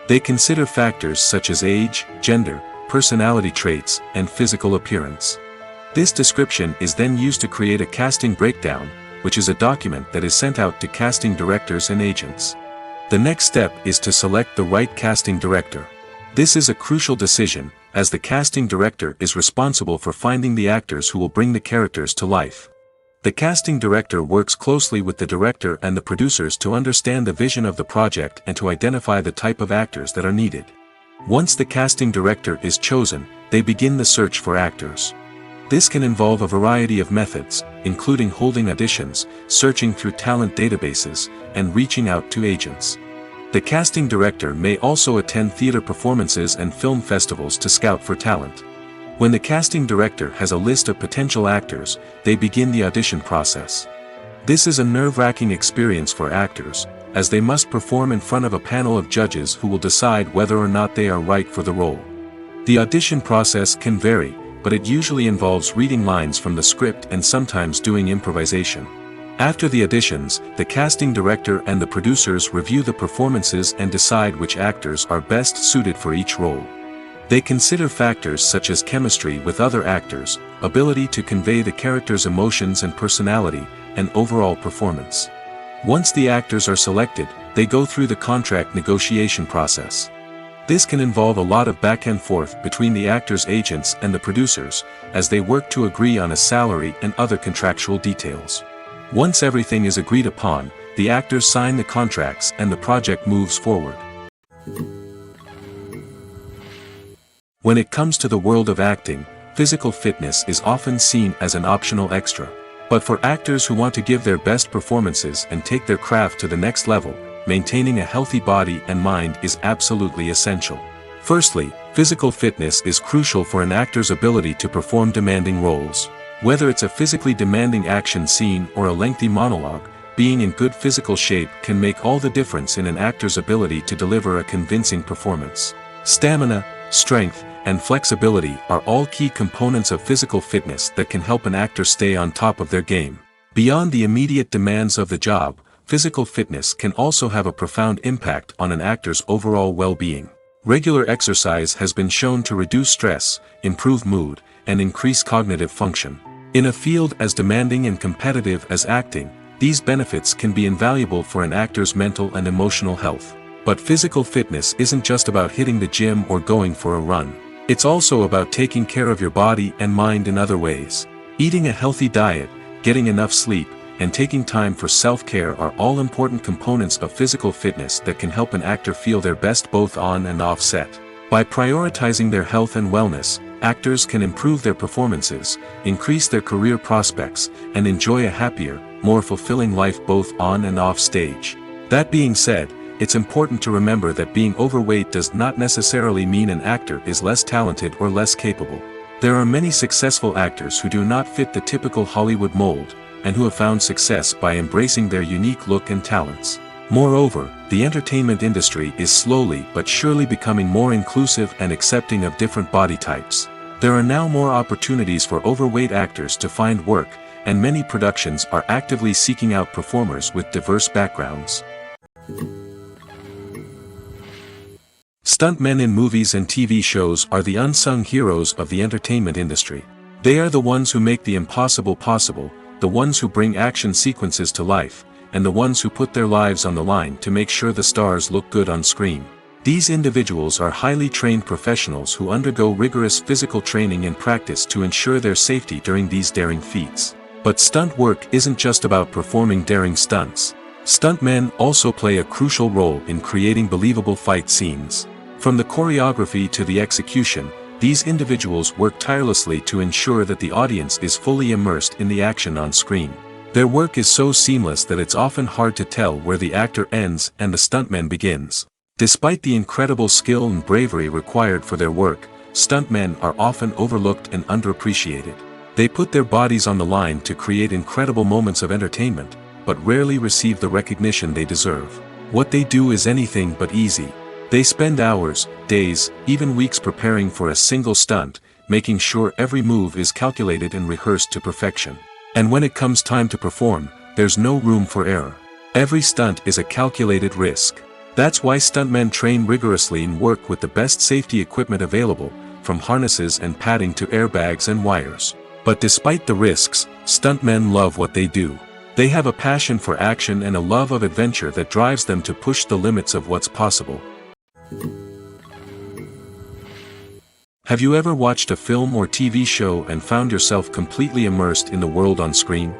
They consider factors such as age, gender, personality traits, and physical appearance. This description is then used to create a casting breakdown, which is a document that is sent out to casting directors and agents. The next step is to select the right casting director. This is a crucial decision, as the casting director is responsible for finding the actors who will bring the characters to life. The casting director works closely with the director and the producers to understand the vision of the project and to identify the type of actors that are needed. Once the casting director is chosen, they begin the search for actors. This can involve a variety of methods, including holding auditions, searching through talent databases, and reaching out to agents. The casting director may also attend theater performances and film festivals to scout for talent. When the casting director has a list of potential actors, they begin the audition process. This is a nerve-wracking experience for actors, as they must perform in front of a panel of judges who will decide whether or not they are right for the role. The audition process can vary, but it usually involves reading lines from the script and sometimes doing improvisation. After the auditions, the casting director and the producers review the performances and decide which actors are best suited for each role. They consider factors such as chemistry with other actors, ability to convey the character's emotions and personality, and overall performance. Once the actors are selected, they go through the contract negotiation process. This can involve a lot of back and forth between the actors' agents and the producers, as they work to agree on a salary and other contractual details. Once everything is agreed upon, the actors sign the contracts and the project moves forward. When it comes to the world of acting, physical fitness is often seen as an optional extra. But for actors who want to give their best performances and take their craft to the next level, maintaining a healthy body and mind is absolutely essential. Firstly, physical fitness is crucial for an actor's ability to perform demanding roles. Whether it's a physically demanding action scene or a lengthy monologue, being in good physical shape can make all the difference in an actor's ability to deliver a convincing performance. Stamina, strength, and flexibility are all key components of physical fitness that can help an actor stay on top of their game. Beyond the immediate demands of the job, physical fitness can also have a profound impact on an actor's overall well-being. Regular exercise has been shown to reduce stress, improve mood, and increase cognitive function. In a field as demanding and competitive as acting, these benefits can be invaluable for an actor's mental and emotional health. But physical fitness isn't just about hitting the gym or going for a run. It's also about taking care of your body and mind in other ways. Eating a healthy diet, getting enough sleep, and taking time for self-care are all important components of physical fitness that can help an actor feel their best both on and off set. By prioritizing their health and wellness, actors can improve their performances, increase their career prospects, and enjoy a happier, more fulfilling life both on and off stage. That being said, it's important to remember that being overweight does not necessarily mean an actor is less talented or less capable. There are many successful actors who do not fit the typical Hollywood mold, and who have found success by embracing their unique look and talents. Moreover, the entertainment industry is slowly but surely becoming more inclusive and accepting of different body types. There are now more opportunities for overweight actors to find work, and many productions are actively seeking out performers with diverse backgrounds. Stuntmen in movies and TV shows are the unsung heroes of the entertainment industry. They are the ones who make the impossible possible, the ones who bring action sequences to life, and the ones who put their lives on the line to make sure the stars look good on screen. These individuals are highly trained professionals who undergo rigorous physical training and practice to ensure their safety during these daring feats. But stunt work isn't just about performing daring stunts. Stuntmen also play a crucial role in creating believable fight scenes. From the choreography to the execution, these individuals work tirelessly to ensure that the audience is fully immersed in the action on screen. Their work is so seamless that it's often hard to tell where the actor ends and the stuntman begins. Despite the incredible skill and bravery required for their work, stuntmen are often overlooked and underappreciated. They put their bodies on the line to create incredible moments of entertainment, but rarely receive the recognition they deserve. What they do is anything but easy. They spend hours, days, even weeks preparing for a single stunt, making sure every move is calculated and rehearsed to perfection. And when it comes time to perform, there's no room for error. Every stunt is a calculated risk. That's why stuntmen train rigorously and work with the best safety equipment available, from harnesses and padding to airbags and wires. But despite the risks, stuntmen love what they do. They have a passion for action and a love of adventure that drives them to push the limits of what's possible. Have you ever watched a film or TV show and found yourself completely immersed in the world on screen?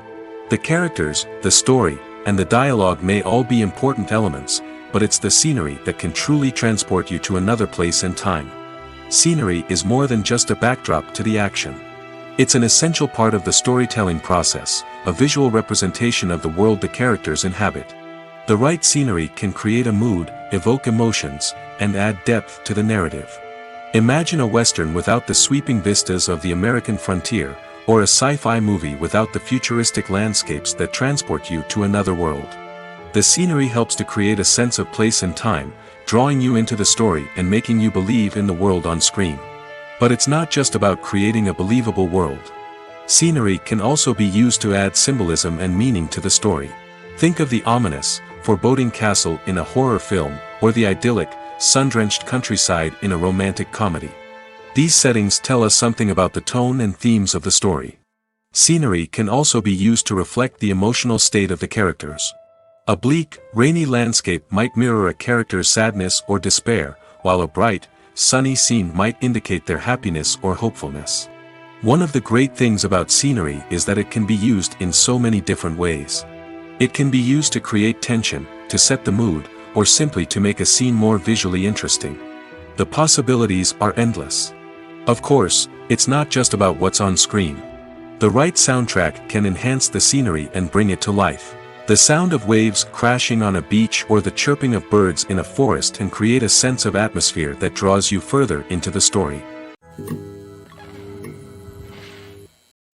The characters, the story, and the dialogue may all be important elements, but it's the scenery that can truly transport you to another place and time. Scenery is more than just a backdrop to the action. It's an essential part of the storytelling process, a visual representation of the world the characters inhabit. The right scenery can create a mood, evoke emotions, and add depth to the narrative. Imagine a western without the sweeping vistas of the American frontier, or a sci-fi movie without the futuristic landscapes that transport you to another world. The scenery helps to create a sense of place and time, drawing you into the story and making you believe in the world on screen. But it's not just about creating a believable world. Scenery can also be used to add symbolism and meaning to the story. Think of the ominous, foreboding castle in a horror film, or the idyllic, sun-drenched countryside in a romantic comedy. These settings tell us something about the tone and themes of the story. Scenery can also be used to reflect the emotional state of the characters. A bleak, rainy landscape might mirror a character's sadness or despair, while a bright, sunny scene might indicate their happiness or hopefulness. One of the great things about scenery is that it can be used in so many different ways. It can be used to create tension, to set the mood, or simply to make a scene more visually interesting. The possibilities are endless. Of course, it's not just about what's on screen. The right soundtrack can enhance the scenery and bring it to life. The sound of waves crashing on a beach or the chirping of birds in a forest can create a sense of atmosphere that draws you further into the story.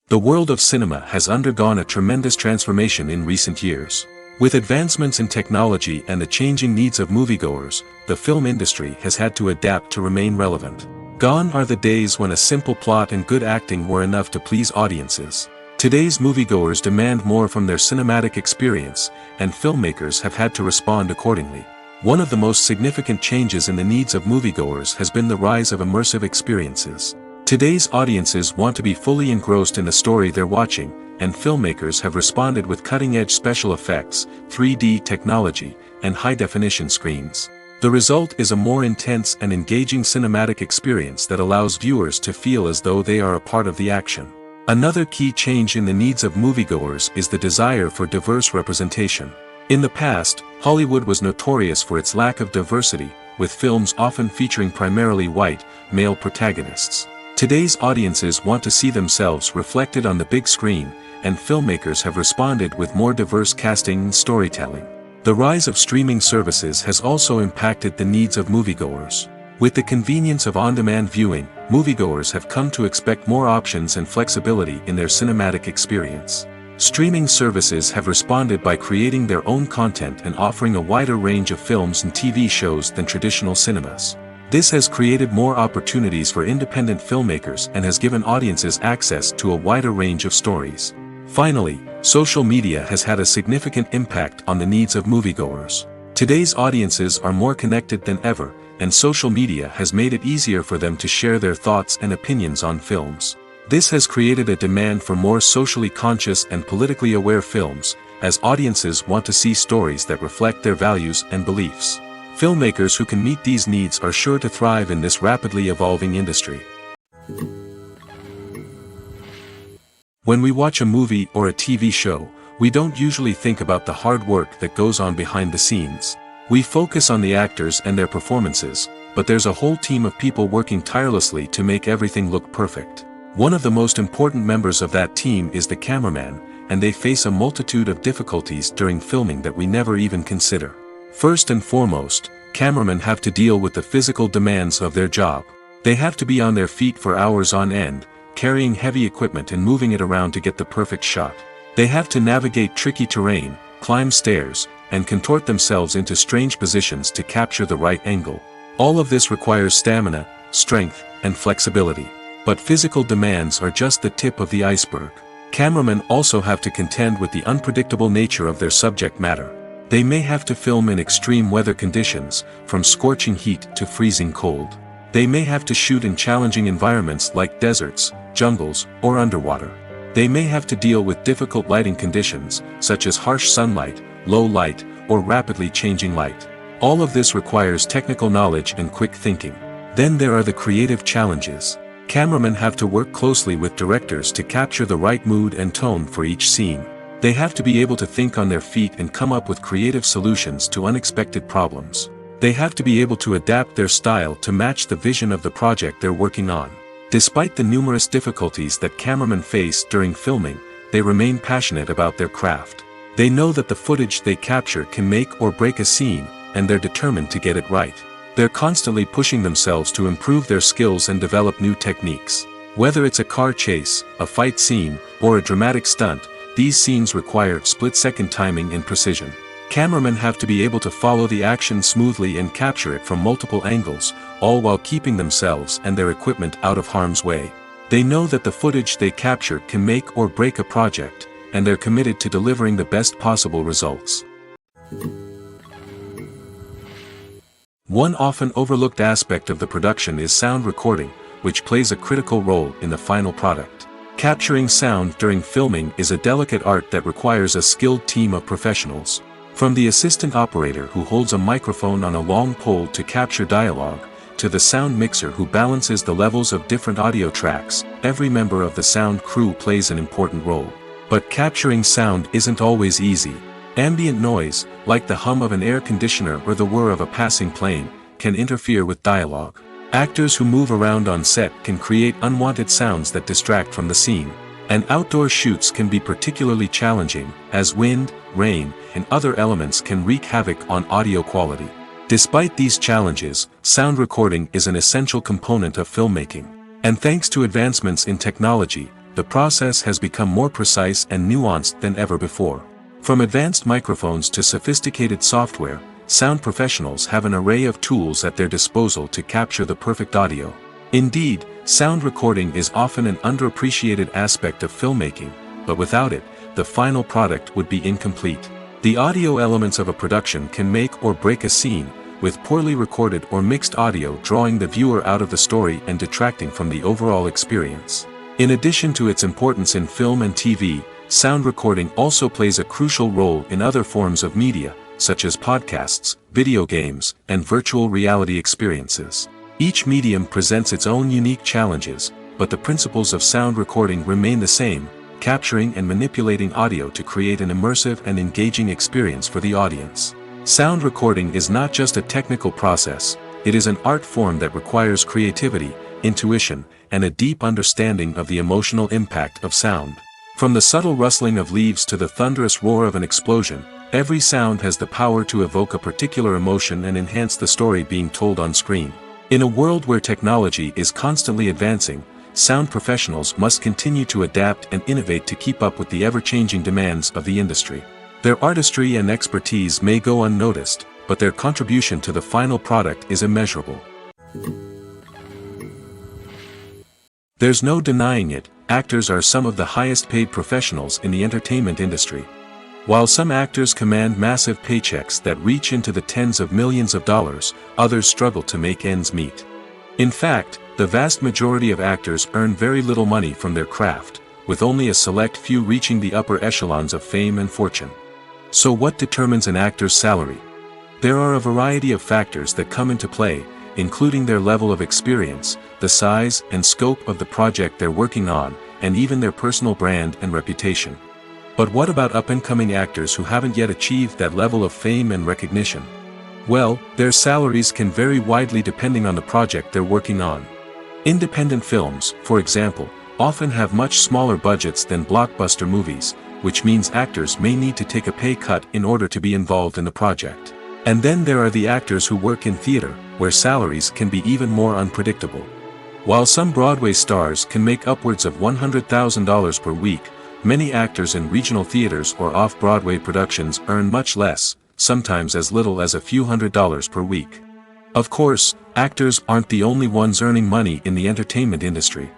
The world of cinema has undergone a tremendous transformation in recent years. With advancements in technology and the changing needs of moviegoers, the film industry has had to adapt to remain relevant. Gone are the days when a simple plot and good acting were enough to please audiences. Today's moviegoers demand more from their cinematic experience, and filmmakers have had to respond accordingly. One of the most significant changes in the needs of moviegoers has been the rise of immersive experiences. Today's audiences want to be fully engrossed in the story they're watching, and filmmakers have responded with cutting-edge special effects, 3D technology, and high-definition screens. The result is a more intense and engaging cinematic experience that allows viewers to feel as though they are a part of the action. Another key change in the needs of moviegoers is the desire for diverse representation. In the past, Hollywood was notorious for its lack of diversity, with films often featuring primarily white, male protagonists. Today's audiences want to see themselves reflected on the big screen, and filmmakers have responded with more diverse casting and storytelling. The rise of streaming services has also impacted the needs of moviegoers. With the convenience of on-demand viewing, moviegoers have come to expect more options and flexibility in their cinematic experience. Streaming services have responded by creating their own content and offering a wider range of films and TV shows than traditional cinemas. This has created more opportunities for independent filmmakers and has given audiences access to a wider range of stories. Finally, social media has had a significant impact on the needs of moviegoers. Today's audiences are more connected than ever, and social media has made it easier for them to share their thoughts and opinions on films. This has created a demand for more socially conscious and politically aware films, as audiences want to see stories that reflect their values and beliefs. Filmmakers who can meet these needs are sure to thrive in this rapidly evolving industry. When we watch a movie or a TV show, we don't usually think about the hard work that goes on behind the scenes. We focus on the actors and their performances, but there's a whole team of people working tirelessly to make everything look perfect. One of the most important members of that team is the cameraman, and they face a multitude of difficulties during filming that we never even consider. First and foremost, cameramen have to deal with the physical demands of their job. They have to be on their feet for hours on end, carrying heavy equipment and moving it around to get the perfect shot. They have to navigate tricky terrain, climb stairs, and contort themselves into strange positions to capture the right angle. All of this requires stamina, strength, and flexibility. But physical demands are just the tip of the iceberg. Cameramen also have to contend with the unpredictable nature of their subject matter. They may have to film in extreme weather conditions, from scorching heat to freezing cold. They may have to shoot in challenging environments like deserts, jungles, or underwater. They may have to deal with difficult lighting conditions, such as harsh sunlight, low light, or rapidly changing light. All of this requires technical knowledge and quick thinking. Then there are the creative challenges. Cameramen have to work closely with directors to capture the right mood and tone for each scene. They have to be able to think on their feet and come up with creative solutions to unexpected problems. They have to be able to adapt their style to match the vision of the project they're working on. Despite the numerous difficulties that cameramen face during filming, they remain passionate about their craft. They know that the footage they capture can make or break a scene, and they're determined to get it right. They're constantly pushing themselves to improve their skills and develop new techniques. Whether it's a car chase, a fight scene, or a dramatic stunt, these scenes require split-second timing and precision. Cameramen have to be able to follow the action smoothly and capture it from multiple angles, all while keeping themselves and their equipment out of harm's way. They know that the footage they capture can make or break a project, and they're committed to delivering the best possible results. One often overlooked aspect of the production is sound recording, which plays a critical role in the final product. Capturing sound during filming is a delicate art that requires a skilled team of professionals. From the assistant operator who holds a microphone on a long pole to capture dialogue, to the sound mixer who balances the levels of different audio tracks, every member of the sound crew plays an important role. But capturing sound isn't always easy. Ambient noise, like the hum of an air conditioner or the whir of a passing plane, can interfere with dialogue. Actors who move around on set can create unwanted sounds that distract from the scene. And outdoor shoots can be particularly challenging, as wind, rain, and other elements can wreak havoc on audio quality. Despite these challenges, sound recording is an essential component of filmmaking. And thanks to advancements in technology, the process has become more precise and nuanced than ever before. From advanced microphones to sophisticated software, sound professionals have an array of tools at their disposal to capture the perfect audio. Indeed, sound recording is often an underappreciated aspect of filmmaking, but without it, the final product would be incomplete. The audio elements of a production can make or break a scene, with poorly recorded or mixed audio drawing the viewer out of the story and detracting from the overall experience. In addition to its importance in film and TV, sound recording also plays a crucial role in other forms of media, such as podcasts, video games, and virtual reality experiences. Each medium presents its own unique challenges, but the principles of sound recording remain the same, capturing and manipulating audio to create an immersive and engaging experience for the audience. Sound recording is not just a technical process, it is an art form that requires creativity, intuition, and a deep understanding of the emotional impact of sound. From the subtle rustling of leaves to the thunderous roar of an explosion, every sound has the power to evoke a particular emotion and enhance the story being told on screen. In a world where technology is constantly advancing, sound professionals must continue to adapt and innovate to keep up with the ever-changing demands of the industry. Their artistry and expertise may go unnoticed, but their contribution to the final product is immeasurable. There's no denying it, actors are some of the highest-paid professionals in the entertainment industry. While some actors command massive paychecks that reach into the tens of millions of dollars, others struggle to make ends meet. In fact, the vast majority of actors earn very little money from their craft, with only a select few reaching the upper echelons of fame and fortune. So what determines an actor's salary? There are a variety of factors that come into play, including their level of experience, the size and scope of the project they're working on, and even their personal brand and reputation. But what about up-and-coming actors who haven't yet achieved that level of fame and recognition? Well, their salaries can vary widely depending on the project they're working on. Independent films, for example, often have much smaller budgets than blockbuster movies, which means actors may need to take a pay cut in order to be involved in the project. And then there are the actors who work in theater, where salaries can be even more unpredictable. While some Broadway stars can make upwards of $100,000 per week, many actors in regional theaters or off-Broadway productions earn much less, sometimes as little as a few $100s per week. Of course, actors aren't the only ones earning money in the entertainment industry.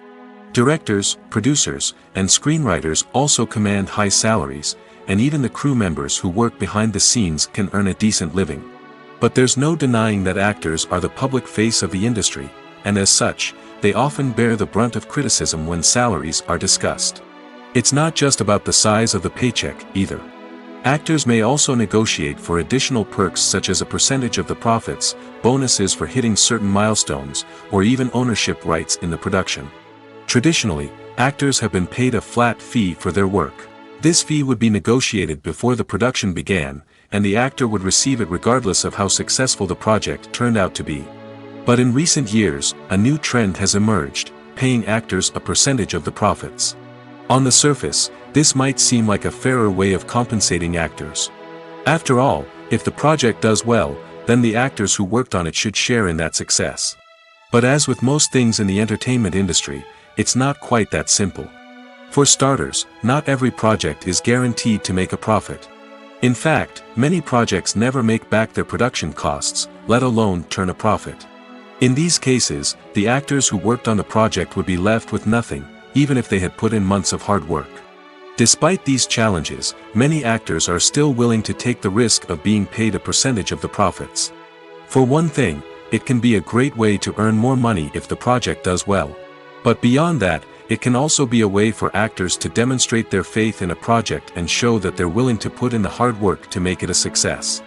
Directors, producers, and screenwriters also command high salaries, and even the crew members who work behind the scenes can earn a decent living. But there's no denying that actors are the public face of the industry, and as such, they often bear the brunt of criticism when salaries are discussed. It's not just about the size of the paycheck, either. Actors may also negotiate for additional perks such as a percentage of the profits, bonuses for hitting certain milestones, or even ownership rights in the production. Traditionally, actors have been paid a flat fee for their work. This fee would be negotiated before the production began, and the actor would receive it regardless of how successful the project turned out to be. But in recent years, a new trend has emerged, paying actors a percentage of the profits. On the surface, this might seem like a fairer way of compensating actors. After all, if the project does well, then the actors who worked on it should share in that success. But as with most things in the entertainment industry, it's not quite that simple. For starters, not every project is guaranteed to make a profit. In fact, many projects never make back their production costs, let alone turn a profit. In these cases, the actors who worked on the project would be left with nothing, even if they had put in months of hard work. Despite these challenges, many actors are still willing to take the risk of being paid a percentage of the profits. For one thing, it can be a great way to earn more money if the project does well. But beyond that, it can also be a way for actors to demonstrate their faith in a project and show that they're willing to put in the hard work to make it a success.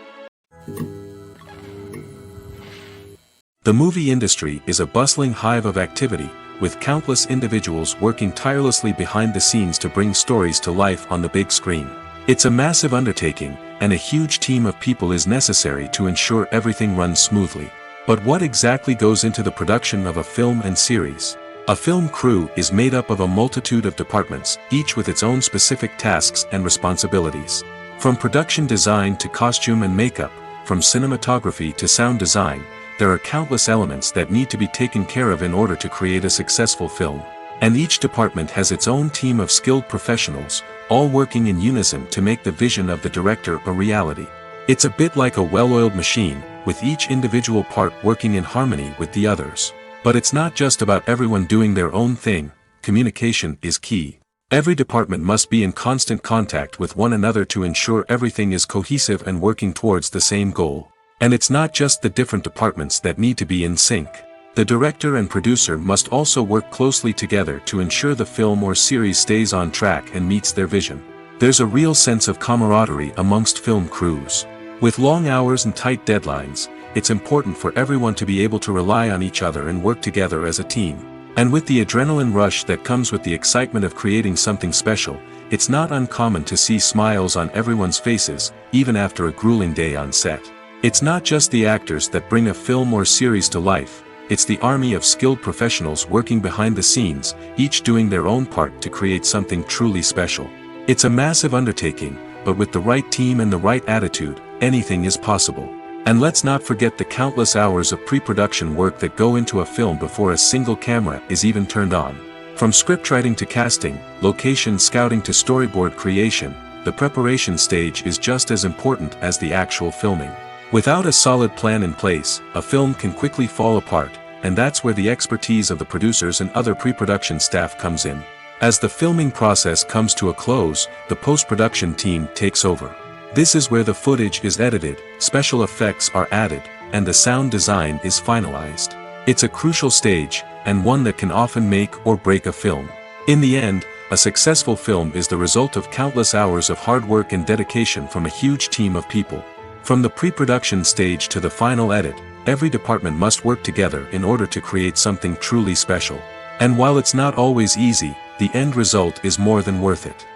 The movie industry is a bustling hive of activity, with countless individuals working tirelessly behind the scenes to bring stories to life on the big screen. It's a massive undertaking, and a huge team of people is necessary to ensure everything runs smoothly. But what exactly goes into the production of a film and series? A film crew is made up of a multitude of departments, each with its own specific tasks and responsibilities. From production design to costume and makeup, from cinematography to sound design, there are countless elements that need to be taken care of in order to create a successful film. And each department has its own team of skilled professionals, all working in unison to make the vision of the director a reality. It's a bit like a well-oiled machine, with each individual part working in harmony with the others. But it's not just about everyone doing their own thing. Communication is key. Every department must be in constant contact with one another to ensure everything is cohesive and working towards the same goal. And it's not just the different departments that need to be in sync. The director and producer must also work closely together to ensure the film or series stays on track and meets their vision. There's a real sense of camaraderie amongst film crews. With long hours and tight deadlines, it's important for everyone to be able to rely on each other and work together as a team. And with the adrenaline rush that comes with the excitement of creating something special, it's not uncommon to see smiles on everyone's faces, even after a grueling day on set. It's not just the actors that bring a film or series to life, it's the army of skilled professionals working behind the scenes, each doing their own part to create something truly special. It's a massive undertaking, but with the right team and the right attitude, anything is possible. And let's not forget the countless hours of pre-production work that go into a film before a single camera is even turned on. From scriptwriting to casting, location scouting to storyboard creation, the preparation stage is just as important as the actual filming. Without a solid plan in place, a film can quickly fall apart, and that's where the expertise of the producers and other pre-production staff comes in. As the filming process comes to a close, the post-production team takes over. This is where the footage is edited, special effects are added, and the sound design is finalized. It's a crucial stage, and one that can often make or break a film. In the end, a successful film is the result of countless hours of hard work and dedication from a huge team of people. From the pre-production stage to the final edit, every department must work together in order to create something truly special. And while it's not always easy, the end result is more than worth it.